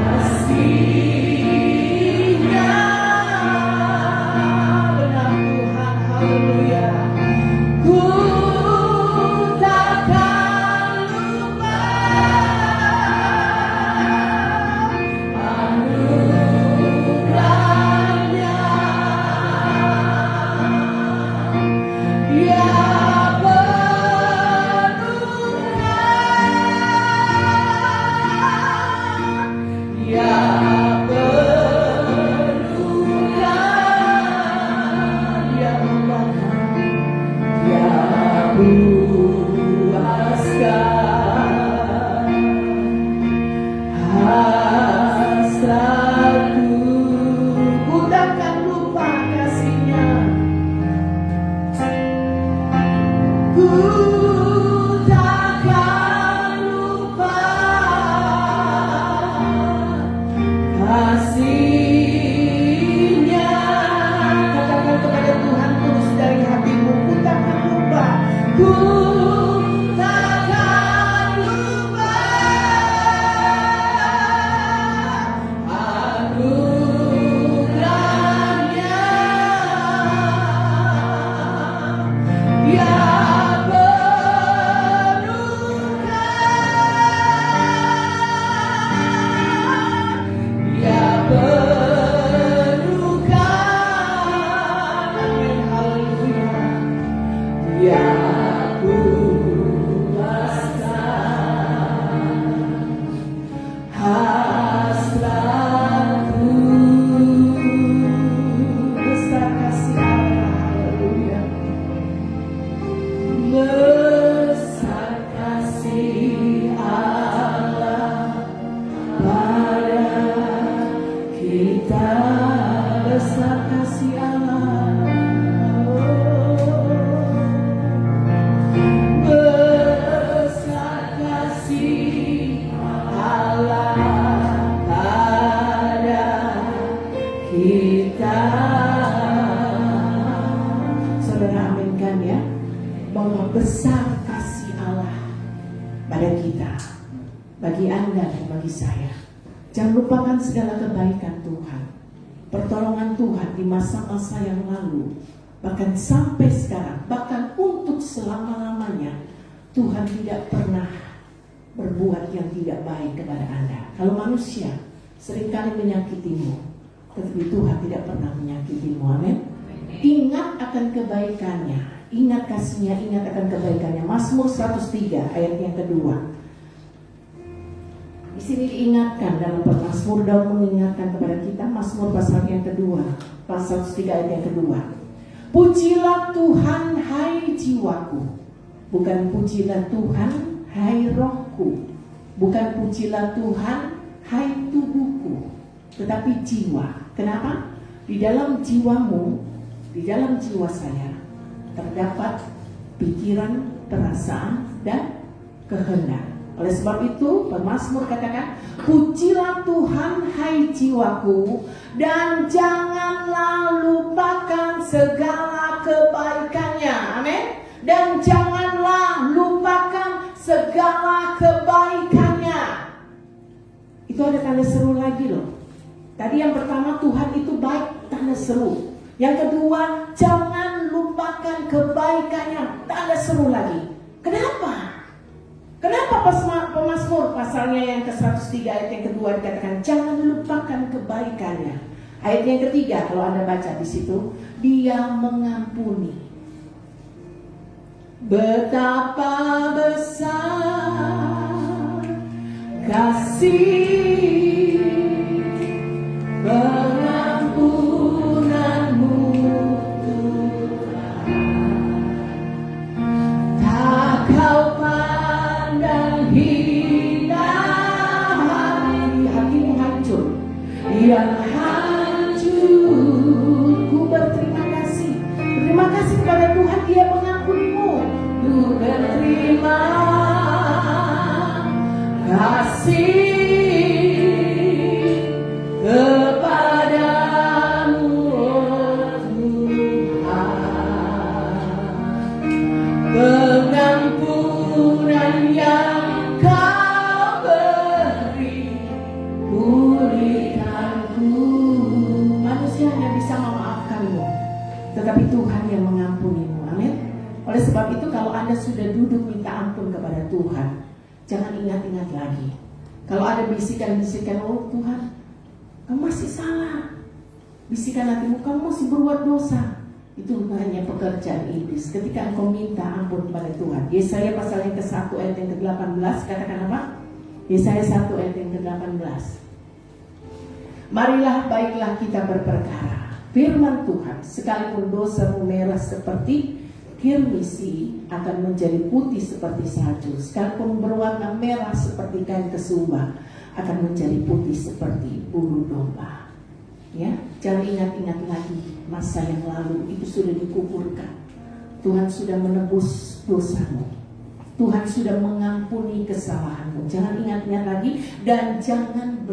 kasihnya. Benar Tuhan, haleluya. Ku takkan lupa anugerahnya yang penuhkan, yang penuhkan, yang membakar, yang puaskan hasratku. Ku takkan lupa kasihnya. Ku takkan lupa kasihnya. Katakan kepada Tuhan tulus dari hatimu, ku takkan lupa. Ku takkan lupa anugerahnya yang penuhkan, yang penuhkan. Amin, haleluya. Yang puaskan hasratku. Besar kasih Allah, haleluya. Besar kasih Allah pada kita. Besar kasih Allah. Besar kasih Allah pada kita. Saudara aminkan ya, bahwa besar kasih Allah pada kita, bagi Anda dan bagi saya. Jangan lupakan segala kebaikan Tuhan, pertolongan Tuhan di masa-masa yang lalu, bahkan sampai sekarang, bahkan untuk selama-lamanya. Tuhan tidak pernah berbuat yang tidak baik kepada Anda. Kalau manusia seringkali menyakitimu, tetapi Tuhan tidak pernah menyakitimu. Amin. Ingat akan kebaikannya, ingat kasihnya, ingat akan kebaikannya. Mazmur 103 ayat yang kedua. Di sini diingatkan dalam Mazmur, Daud mengingatkan kepada kita, Mazmur pasal yang kedua, pasal 103 ayat yang kedua. Pujilah Tuhan hai jiwaku, bukan pujilah Tuhan hai rohku, bukan pujilah Tuhan hai tubuhku, tetapi jiwa. Kenapa? Di dalam jiwamu, di dalam jiwa saya terdapat pikiran, perasaan, dan kehendak. Oleh sebab itu, pemazmur katakan, pujilah Tuhan hai jiwaku, dan janganlah lupakan segala kebaikannya. Amin. Dan janganlah lupakan segala kebaikannya. Itu ada tanda seru lagi loh. Tadi yang pertama, Tuhan itu baik, tanda seru. Yang kedua, jangan lupakan kebaikannya, tanda seru lagi. Kenapa? Kenapa pemazmur pasalnya yang ke-103 ayat yang kedua dikatakan jangan lupakan kebaikannya? Ayat yang ketiga kalau Anda baca di situ, Dia mengampuni. Betapa besar kasih pengampunanmu Tuhan, tak kau pandang hina hatimu hancur, yang hancur. Ku berterima kasih kepada Tuhan, Dia mengampunimu. Ku berterima kasih kepadamu Tuhan, pengampunan yang Kau beri pulihkanku. Manusia hanya bisa memaafkanmu, tetapi Tuhan yang mengampunimu. Amin. Oleh sebab itu kalau Anda sudah duduk minta ampun kepada Tuhan, jangan ingat-ingat lagi. Kalau ada bisikan-bisikan, oh Tuhan, kamu masih salah. Bisikan hatimu, kamu masih berbuat dosa. Itu hanya pekerjaan iblis. Ketika engkau minta ampun kepada Tuhan. Yesaya pasal yang ke-1 ayat yang ke-18 katakan apa? Yesaya 1 ayat yang ke-18. Marilah baiklah kita berperkara. Firman Tuhan, sekalipun dosamu merah seperti kirmisi, akan menjadi putih seperti salju. Sekalipun berwarna merah seperti kain kesumba, akan menjadi putih seperti bulu domba. Ya, jangan ingat-ingat lagi masa yang lalu, itu sudah dikuburkan. Tuhan sudah menebus dosamu. Tuhan sudah mengampuni kesalahanmu. Jangan ingat-ingat lagi dan jangan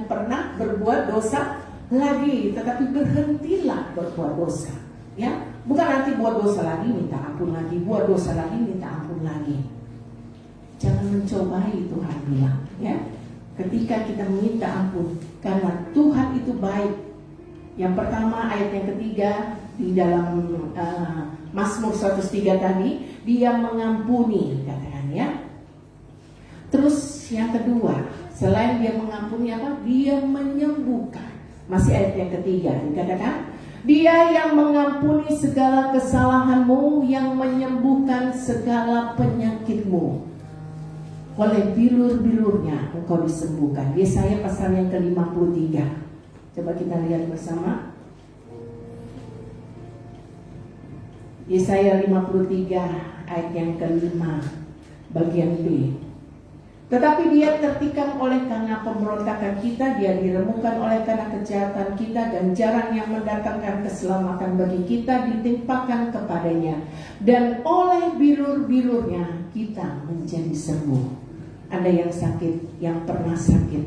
pernah berbuat dosa lagi, tetapi berhentilah berbuat dosa. Ya, bukan nanti buat dosa lagi minta ampun lagi, buat dosa lagi minta ampun lagi. Jangan mencobai, Tuhan bilang, ya. Ketika kita minta ampun, karena Tuhan itu baik. Yang pertama ayat yang ketiga di dalam Mazmur 103 tadi, Dia mengampuni, katakan ya. Terus yang kedua, selain Dia mengampuni apa? Dia menyembuhkan. Masih ayat yang ketiga dikatakan, Dia yang mengampuni segala kesalahanmu, yang menyembuhkan segala penyakitmu. Oleh bilur-bilurnya engkau disembuhkan. Yesaya pasal yang ke-53. Coba kita lihat bersama. Yesaya 53 ayat yang ke-5 bagian B. Tetapi Dia tertikam oleh karena pemberontakan kita, Dia diremukkan oleh karena kejahatan kita, dan jaran yang mendatangkan keselamatan bagi kita ditimpakan kepadanya, dan oleh bilur-bilurnya kita menjadi sembuh. Anda yang sakit, yang pernah sakit,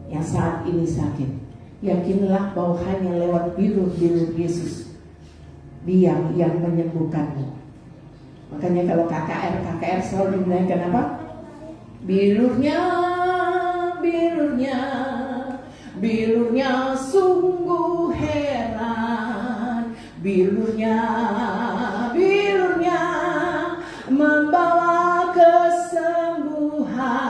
yang saat ini sakit, yakinlah bahwa hanya lewat bilur-bilur Yesus Dia yang menyembuhkanmu. Makanya kalau KKR selalu dimulaikan apa? Bilurnya sungguh heran. Bilurnya membawa kesembuhan.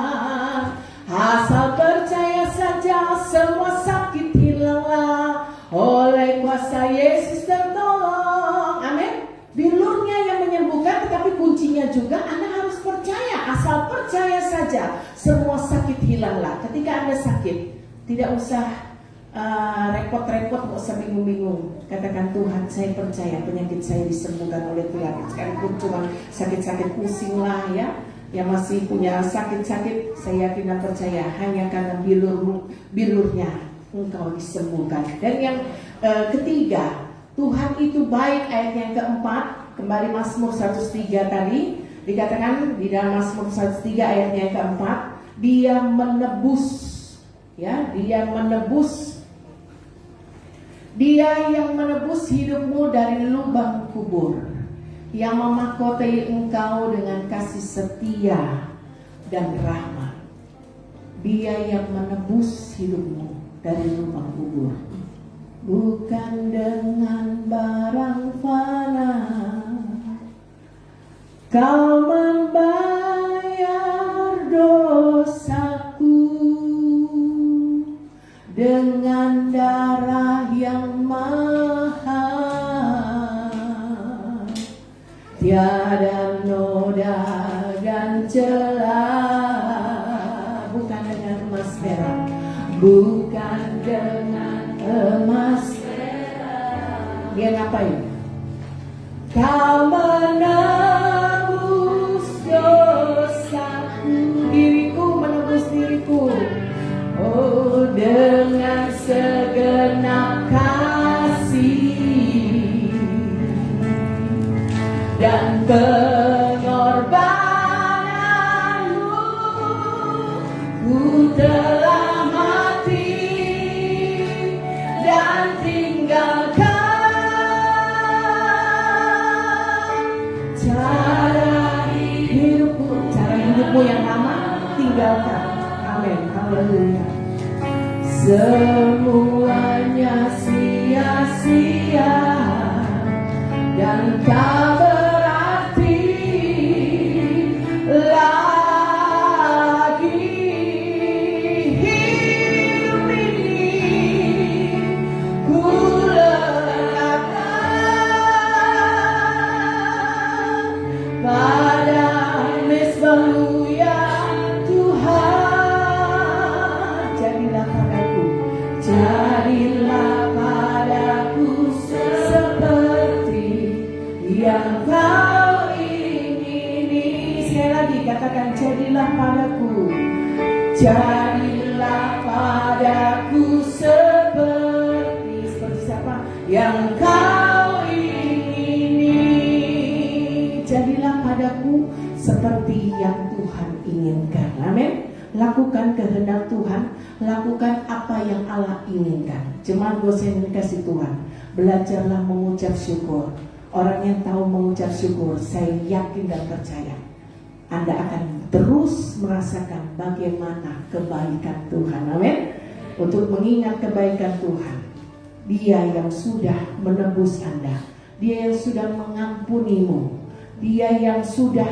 Asal percaya saja semua sakit hilanglah oleh kuasa Yesus tertolong. kuncinya juga Anda harus percaya. Asal percaya saja, semua sakit hilanglah. Ketika Anda sakit, tidak usah repot-repot, nggak usah bingung-bingung. Katakan, Tuhan, saya percaya penyakit saya disembuhkan oleh Tuhan. Sekalipun cuma sakit-sakit pusing lah ya, yang masih punya sakit-sakit, saya yakin dan percaya hanya karena bilurnya engkau disembuhkan. Dan yang ketiga, Tuhan itu baik, ayat yang keempat. Kembali Mazmur 103 tadi, dikatakan di dalam Mazmur 103 ayat yang keempat, Dia menebus, ya, Dia menebus, Dia yang menebus hidupmu dari lubang kubur, yang memahkotai engkau dengan kasih setia dan rahmat. Dia yang menebus hidupmu dari lubang kubur, bukan dengan barang fana kau membayar dosaku, dengan darah yang mahal, tiada noda dan celah. Bukan dengan emas perak, bukan dengan emas perak. Dia ngapain? Kau menebus dosaku, diriku menebus diriku. Oh, dengan segenap kasih dan pengorbananmu, ku telah mati dan tinggalkan cara hidupmu yang lama, tinggalkan. Amin, haleluya. Semuanya sia-sia dan tak berarti lagi. Hidup ini ku letakkan pada mezbahu ya Tuhan. Jadilah padaku seperti yang kau ingini. Sekali lagi katakan, jadilah padaku. Jadilah padaku seperti siapa? Yang kau ingini. Jadilah padaku seperti yang Tuhan inginkan. Amin. Lakukan kehendak Tuhan, lakukan apa yang Allah inginkan. Jemaat Gosen kasih Tuhan, belajarlah mengucap syukur. Orang yang tahu mengucap syukur, saya yakin dan percaya Anda akan terus merasakan bagaimana kebaikan Tuhan. Amin. Untuk mengingat kebaikan Tuhan, Dia yang sudah menebus Anda, Dia yang sudah mengampunimu, Dia yang sudah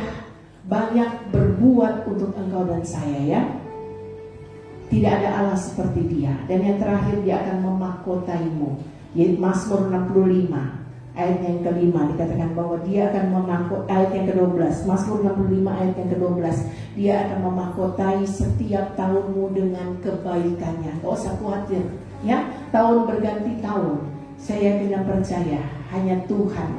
banyak berbuat untuk engkau dan saya, ya. Tidak ada Allah seperti Dia. Dan yang terakhir, Dia akan memahkotaimu. Mazmur 65 ayat yang kelima dikatakan bahwa Dia akan memahkotai. Ayat yang ke-12, Mazmur 65 ayat yang ke-12, Dia akan memahkotai setiap tahunmu dengan kebaikannya. Gak usah khawatir, ya. Tahun berganti tahun, saya yakin percaya hanya Tuhan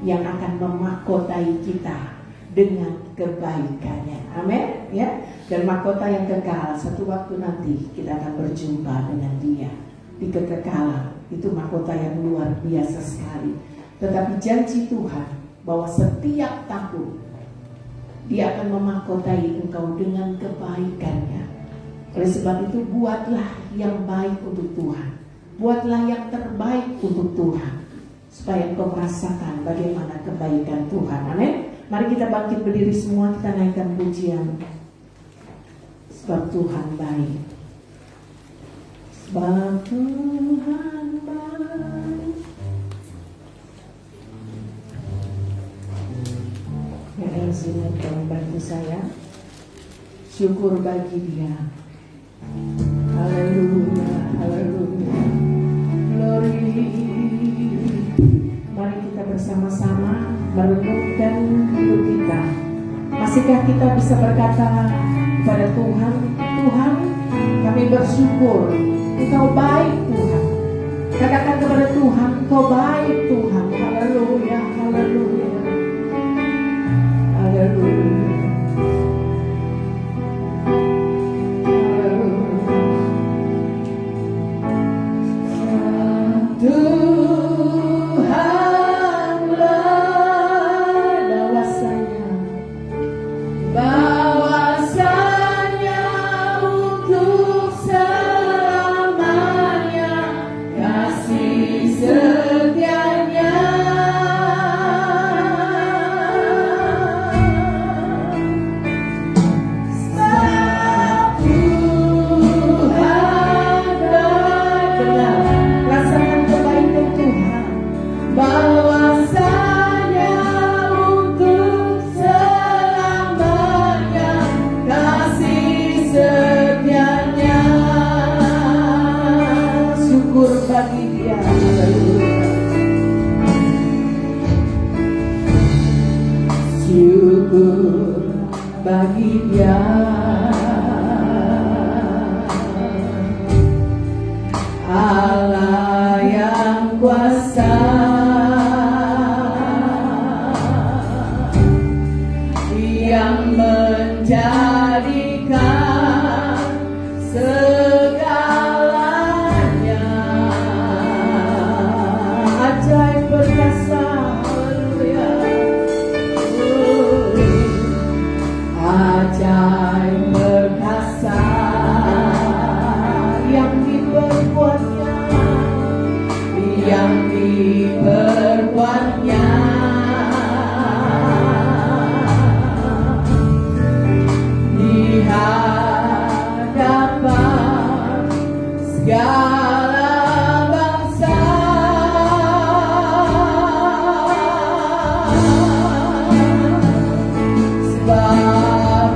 yang akan memahkotai kita dengan kebaikannya. Amin, ya. Dan mahkota yang kekal, satu waktu nanti kita akan berjumpa dengan Dia di kekekalan. Itu mahkota yang luar biasa sekali. Tetapi janji Tuhan bahwa setiap tahun Dia akan memahkotai engkau dengan kebaikannya. Oleh sebab itu, buatlah yang baik untuk Tuhan, buatlah yang terbaik untuk Tuhan, supaya engkau merasakan bagaimana kebaikan Tuhan. Amin. Mari kita bangkit berdiri semua, kita naikkan pujian. Sebab Tuhan baik. Sebab Tuhan baik. Ya, dalam sini tolong bantu saya. Syukur bagi Dia. Haleluya, haleluya. Glory. Mari kita bersama-sama merenungkan hidup kita. Masihkah kita bisa berkata kepada Tuhan, Tuhan, kami bersyukur, Engkau baik Tuhan. Katakan kepada Tuhan, Engkau baik Tuhan. Haleluya, haleluya, haleluya. Bagi Dia, Allah yang kuasa, yang menjadikan segalanya ajaib perkasa. Ajaib perkasa yang diperbuatnya, yang diperbuatnya, di hadapan segala bangsa. Sebab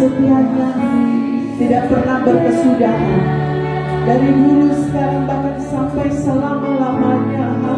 setianya tidak pernah berkesudahan, dari dulu sekarang bahkan sampai selama-lamanya.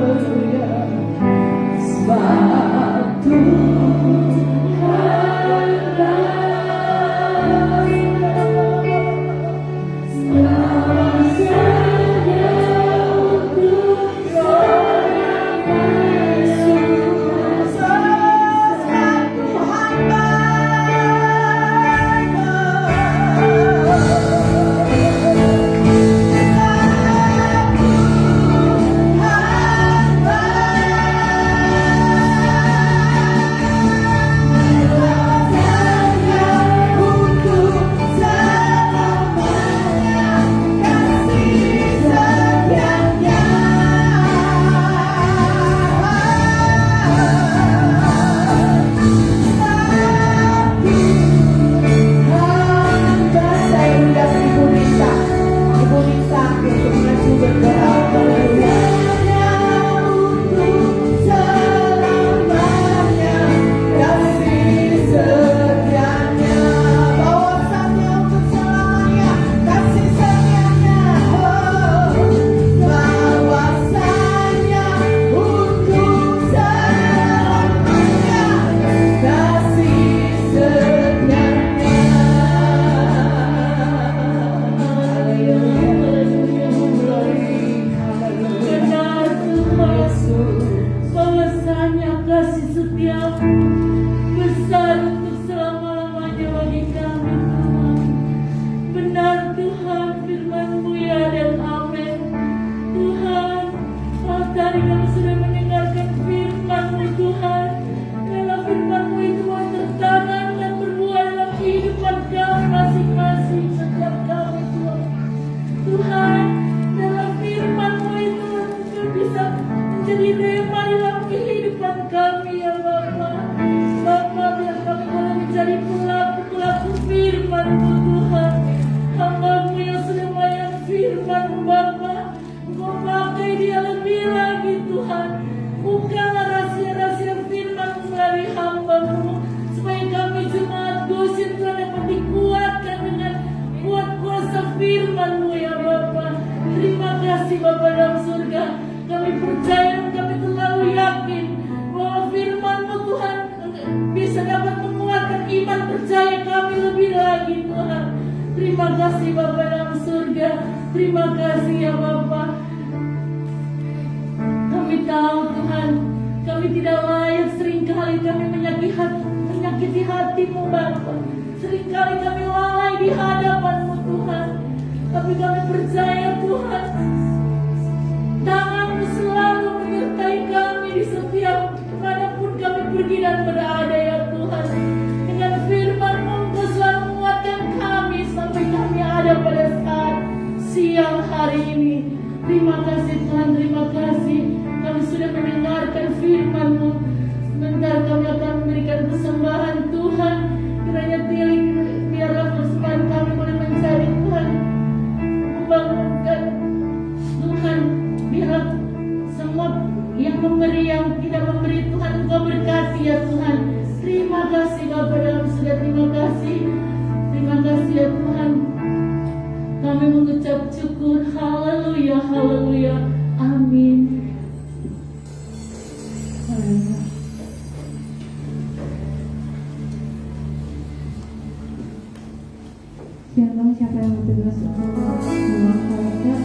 Siapa yang bertugas untuk melaksanakan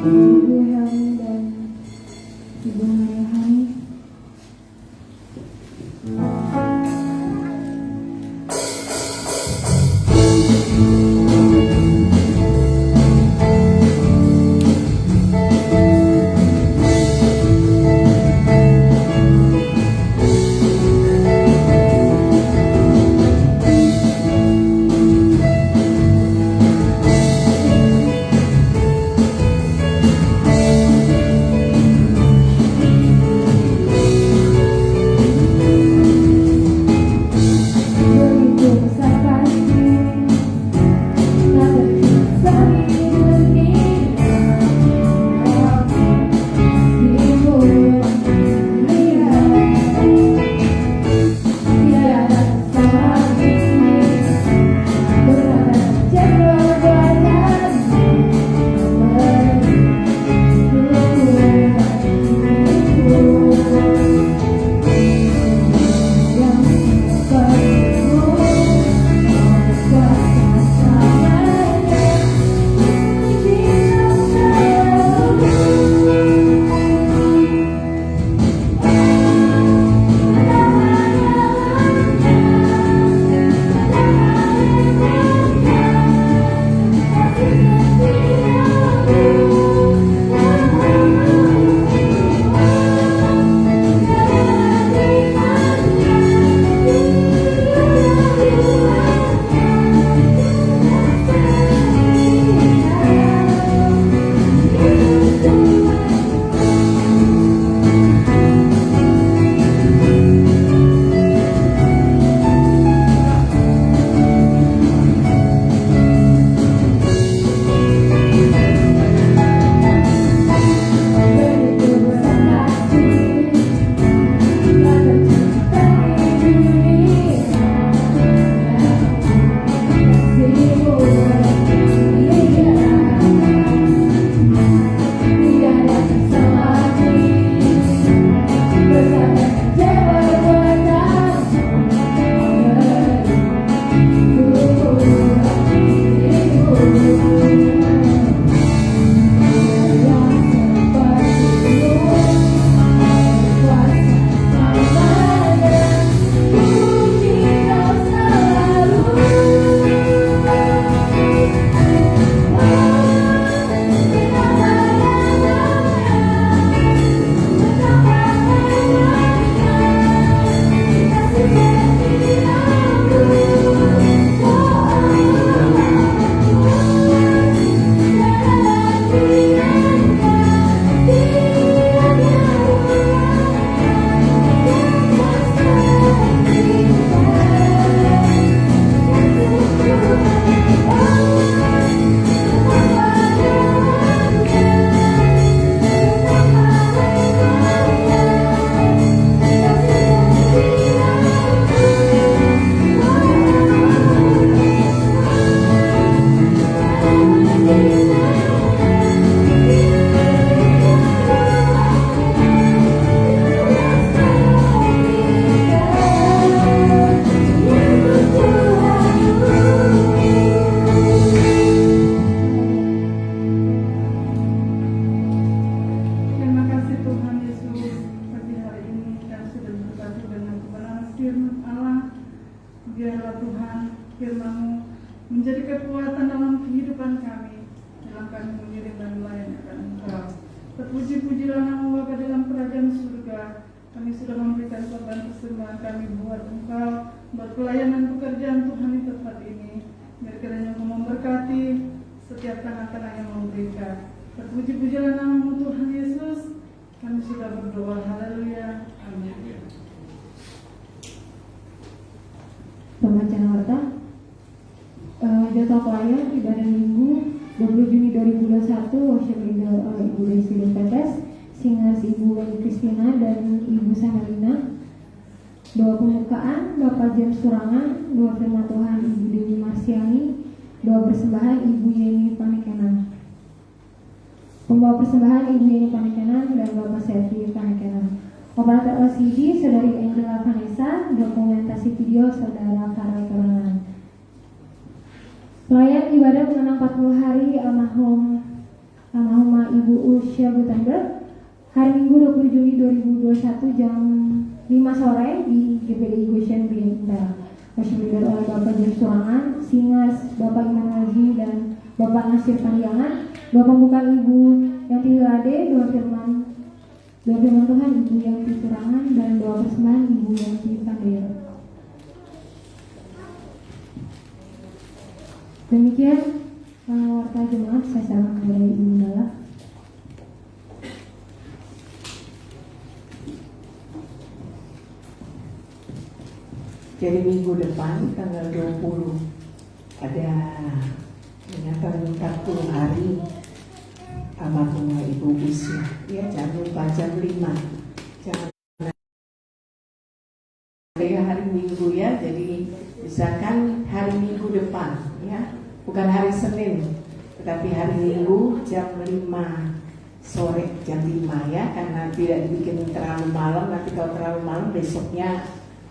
Ibu Helmi dan Ibu Mariahani? Biarlah Tuhan firman-Mu menjadi kekuatan dalam kehidupan kami, dalam kami mengirim dan melayani Engkau. Terpuji-pujilah nama Bapa dalam kerajaan surga. Kami sudah memberikan korban persembahan kami buat Engkau, buat pelayanan pekerjaan Tuhan di tempat ini. Biar kiranya Engkau memberkati setiap tangan-tangan yang memberikan. Terpuji-pujilah nama-Mu Tuhan Yesus. Kami sudah berdoa. Haleluya. Amin. Pembacaan warta. Jadwal pelayan ibadah Minggu 20 Juni 2021 worship leader oleh Ibu Desi Petes, singers Ibu Weni Kristina dan Ibu Samelina. Doa pembukaan Bapak James Surangan, doa firman Tuhan Ibu Dewi Marsiani, doa persembahan Ibu Yeni Panikenan. Pembawa persembahan Ibu Yeni Panikenan dan Bapak Selvi Panikenan. Operator LCD Saudari Angela Vanessa, dokumentasi video Saudara Karai Kerengan. Pelayan ibadah mengenang 40 hari almarhumah Ibu Usha Gutenberg, hari Minggu 20 Juni 2021 jam 5 sore di GPDI Goshen Bintang. Worship leader oleh Bapak James Surangan, singers Bapak Iman Haji dan Bapak Nasir Pandiangan. Doa pembukaan Ibu Yanti Wilade, doa firman Tuhan Ibu Yanti Surangan dan doa persembahan Ibu Yanti Pandiangan. Demikian warta jemaat, saya serahkan kepada Ibu Gembala. Jadi minggu depan tanggal 20 ada peringatan 40 hari almarhumah Ibu Usha. Ya, jangan lupa jam 5. Jangan hari Minggu ya. Jadi misalkan hari Minggu depan ya, bukan hari Senin, tetapi hari Minggu jam 5 sore, jam 5 ya, karena tidak dibikin terlalu malam. Nanti kalau terlalu malam besoknya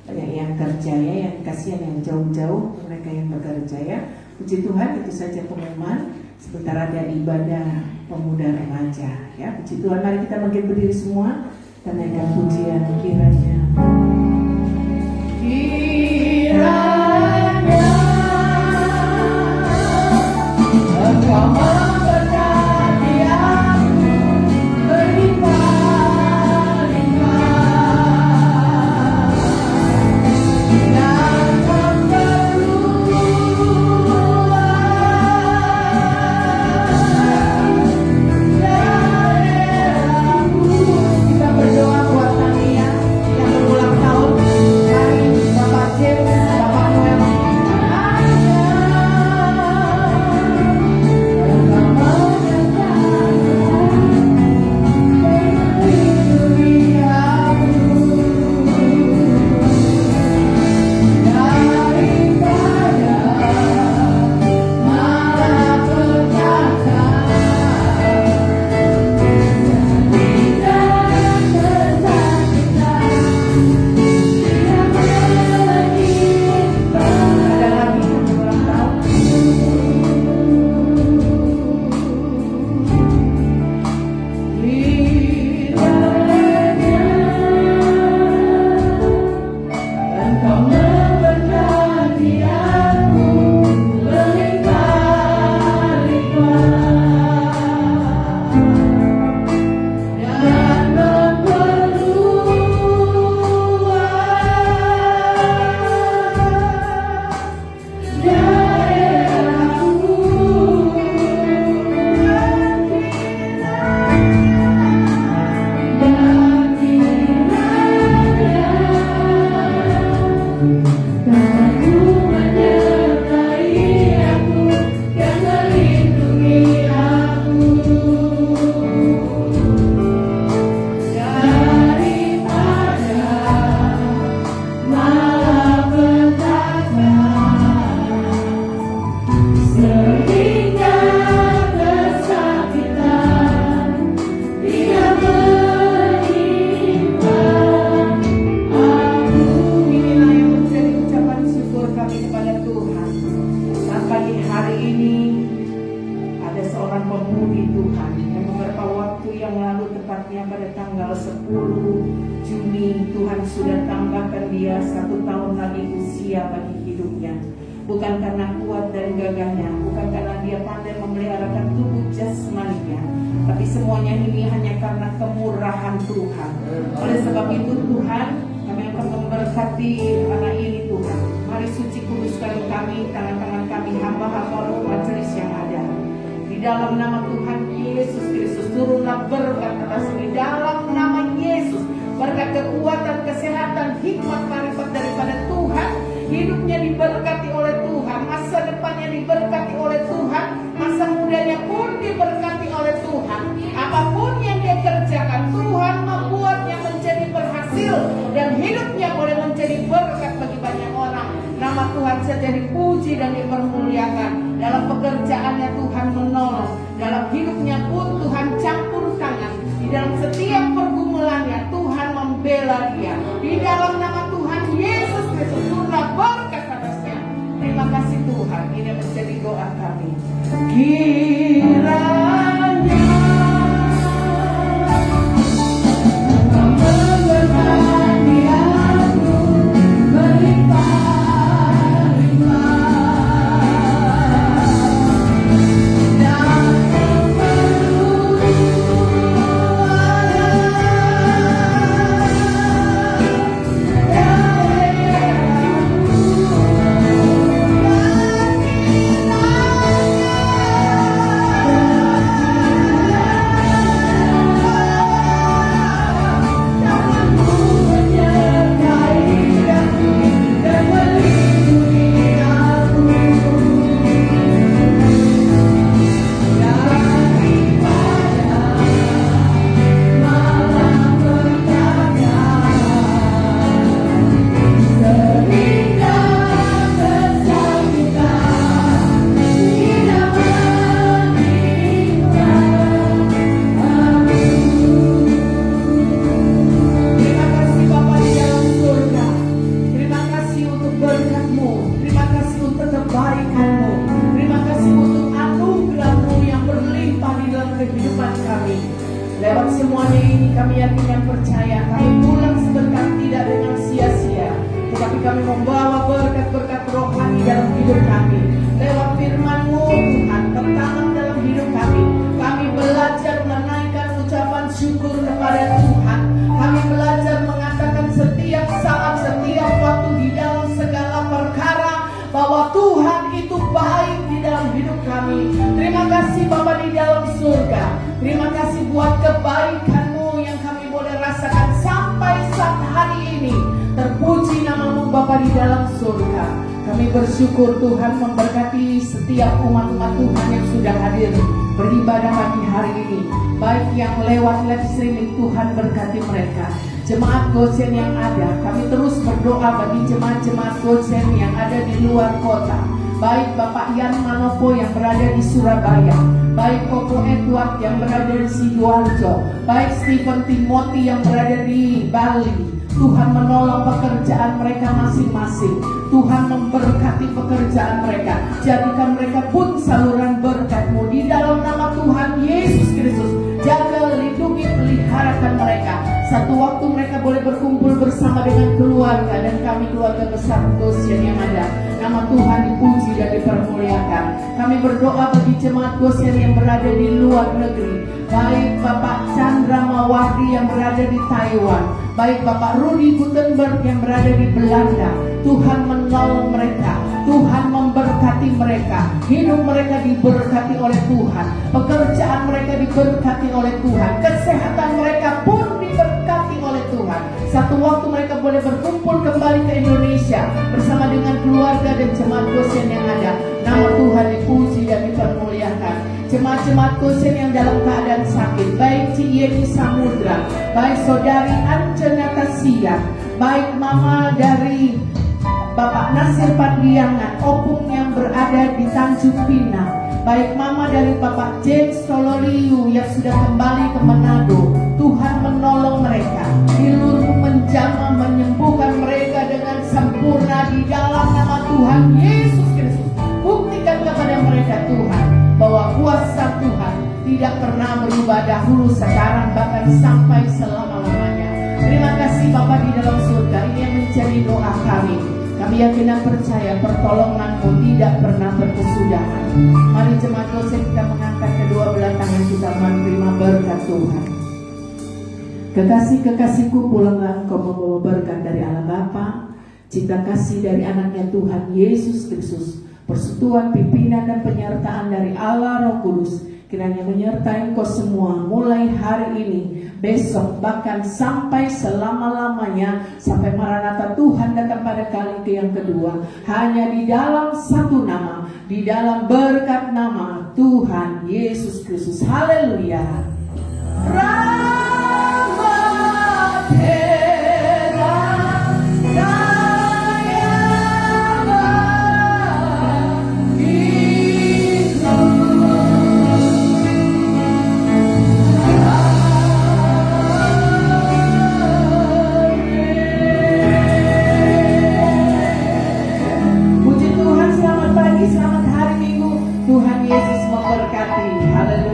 banyak yang kerja ya, yang kasihan yang jauh-jauh, mereka yang bekerja ya. Puji Tuhan, itu saja pengumuman. Sebentar ada ibadah pemuda remaja ya. Puji Tuhan, mari kita bangkit berdiri semua dan naikkan pujian kiranya. Kiranya Engkau memberkati aku berlimpah-limpah dan kita berdoa buat Tania yang berulang tahun. Mari Bapak James, Bapak Noel. Juni Tuhan sudah tambahkan dia 1 tahun lagi usia bagi tubuhnya. Bukan karena kuat dan gagahnya, bukan karena dia pandai memeliharakan tubuh jasmaninya, tapi semuanya ini hanya karena kemurahan Tuhan. Oleh sebab itu Tuhan, kami akan memberkati anak ini Tuhan. Mari suci kuduskan kami, tangan-tangan kami, hamba-hamba majelis yang ada. Di dalam nama Tuhan Yesus Kristus, turunlah berkat atas di dalam nama Yesus. Berkat kekuatan, kesehatan, hikmat, marifat daripada Tuhan. Hidupnya diberkati oleh Tuhan, masa depannya diberkati oleh Tuhan, masa mudanya pun diberkati oleh Tuhan. Apapun yang dia kerjakan, Tuhan membuatnya menjadi berhasil dan hidupnya boleh menjadi berkat bagi banyak orang. Nama Tuhan saja dipuji dan dipermuliakan. Dalam pekerjaannya Tuhan menolong, dalam hidupnya pun Tuhan campur tangan. Di dalam setiap pergumulannya Tuhan membela dia. Di dalam nama Tuhan Yesus Kristus, turunlah berkat atasnya. Terima kasih Tuhan, ini menjadi doa kami. Kiranya memberkati aku berlimpah-limpah dan lewat semuanya ini kami yakin dan percaya kami pulang sebentar tidak dengan sia-sia, tetapi kami membawa berkat-berkat rohani dalam hidup kami. Lewat firman-Mu Tuhan, tertanam dalam hidup kami. Kami belajar menaikkan ucapan syukur kepada Tuhan. Kami belajar mengatakan setiap saat, setiap waktu di dalam segala perkara bahwa Tuhan itu baik di dalam hidup kami. Terima kasih Bapa di dalam surga. Terima kasih buat kebaikan-Mu yang kami boleh rasakan sampai saat hari ini. Terpuji nama-Mu Bapa di dalam surga. Kami bersyukur Tuhan memberkati setiap umat-umat Tuhan yang sudah hadir beribadah pagi hari ini. Baik yang lewat live streaming, Tuhan berkati mereka. Jemaat Goshen yang ada, kami terus berdoa bagi jemaat-jemaat Goshen yang ada di luar kota. Baik Bapak Yan Manopo yang berada di Surabaya, baik Koko Edward yang berada di Sidoarjo, baik Stephen Timothy yang berada di Bali. Tuhan menolong pekerjaan mereka masing-masing. Tuhan memberkati pekerjaan mereka. Jadikan mereka pun saluran berkat-Mu di dalam nama Tuhan Yesus Kristus. Jaga, lindungi, peliharakan mereka. Satu waktu mereka boleh berkumpul bersama dengan keluarga dan kami keluarga besar Goshen yang ada. Nama Tuhan dipuji dan dipermuliakan. Kami berdoa bagi jemaat Goshen yang berada di luar negeri. Baik Bapak Chandra Mawari yang berada di Taiwan, baik Bapak Rudi Gutenberg yang berada di Belanda. Tuhan menolong mereka, Tuhan memberkati mereka. Hidup mereka diberkati oleh Tuhan, pekerjaan mereka diberkati oleh Tuhan, kesehatan mereka pun diberkati oleh Tuhan. Satu waktu mereka boleh berkumpul kembali ke Indonesia bersama dengan keluarga dan jemaat Goshen yang ada. Nama Tuhan dipuji dan dipermuliakan. Jemaat-jemaat Goshen yang dalam keadaan sakit, baik Ci Yeni Samudra, baik Saudari Ance Natasia, baik Mama dari Bapak Nasir Pandiangan, Opung yang berada di Tanjung Pinang, baik Mama dari Bapak James Sololiu yang sudah kembali ke Manado. Tuhan menolong mereka, dilur menjamah menyembuhkan mereka dengan sempurna di dalam nama Tuhan Yesus Kristus. Buktikan kepada mereka Tuhan bahwa kuasa Tuhan tidak pernah berubah dahulu, sekarang, bahkan sampai selama-lamanya. Terima kasih Bapa di dalam surga. Ini yang menjadi doa kami. Kami yakin dan percaya pertolongan-Mu tidak pernah berkesudahan. Mari jemaat dosen kita mengangkat kedua belah tangan kita menerima berkat Tuhan. Kekasih-kekasihku, pulanglah engkau membawa berkat dari Allah Bapa, cinta kasih dari anaknya Tuhan Yesus Kristus, persekutuan, pimpinan dan penyertaan dari Allah Roh Kudus, kiranya menyertai engkau semua mulai hari ini, besok, bahkan sampai selama-lamanya, sampai Maranatha Tuhan datang pada kali yang kedua, hanya di dalam satu nama, di dalam berkat nama Tuhan Yesus Kristus. Haleluya. Puji Tuhan, selamat pagi, selamat hari Minggu. Tuhan Yesus memberkati. Haleluya.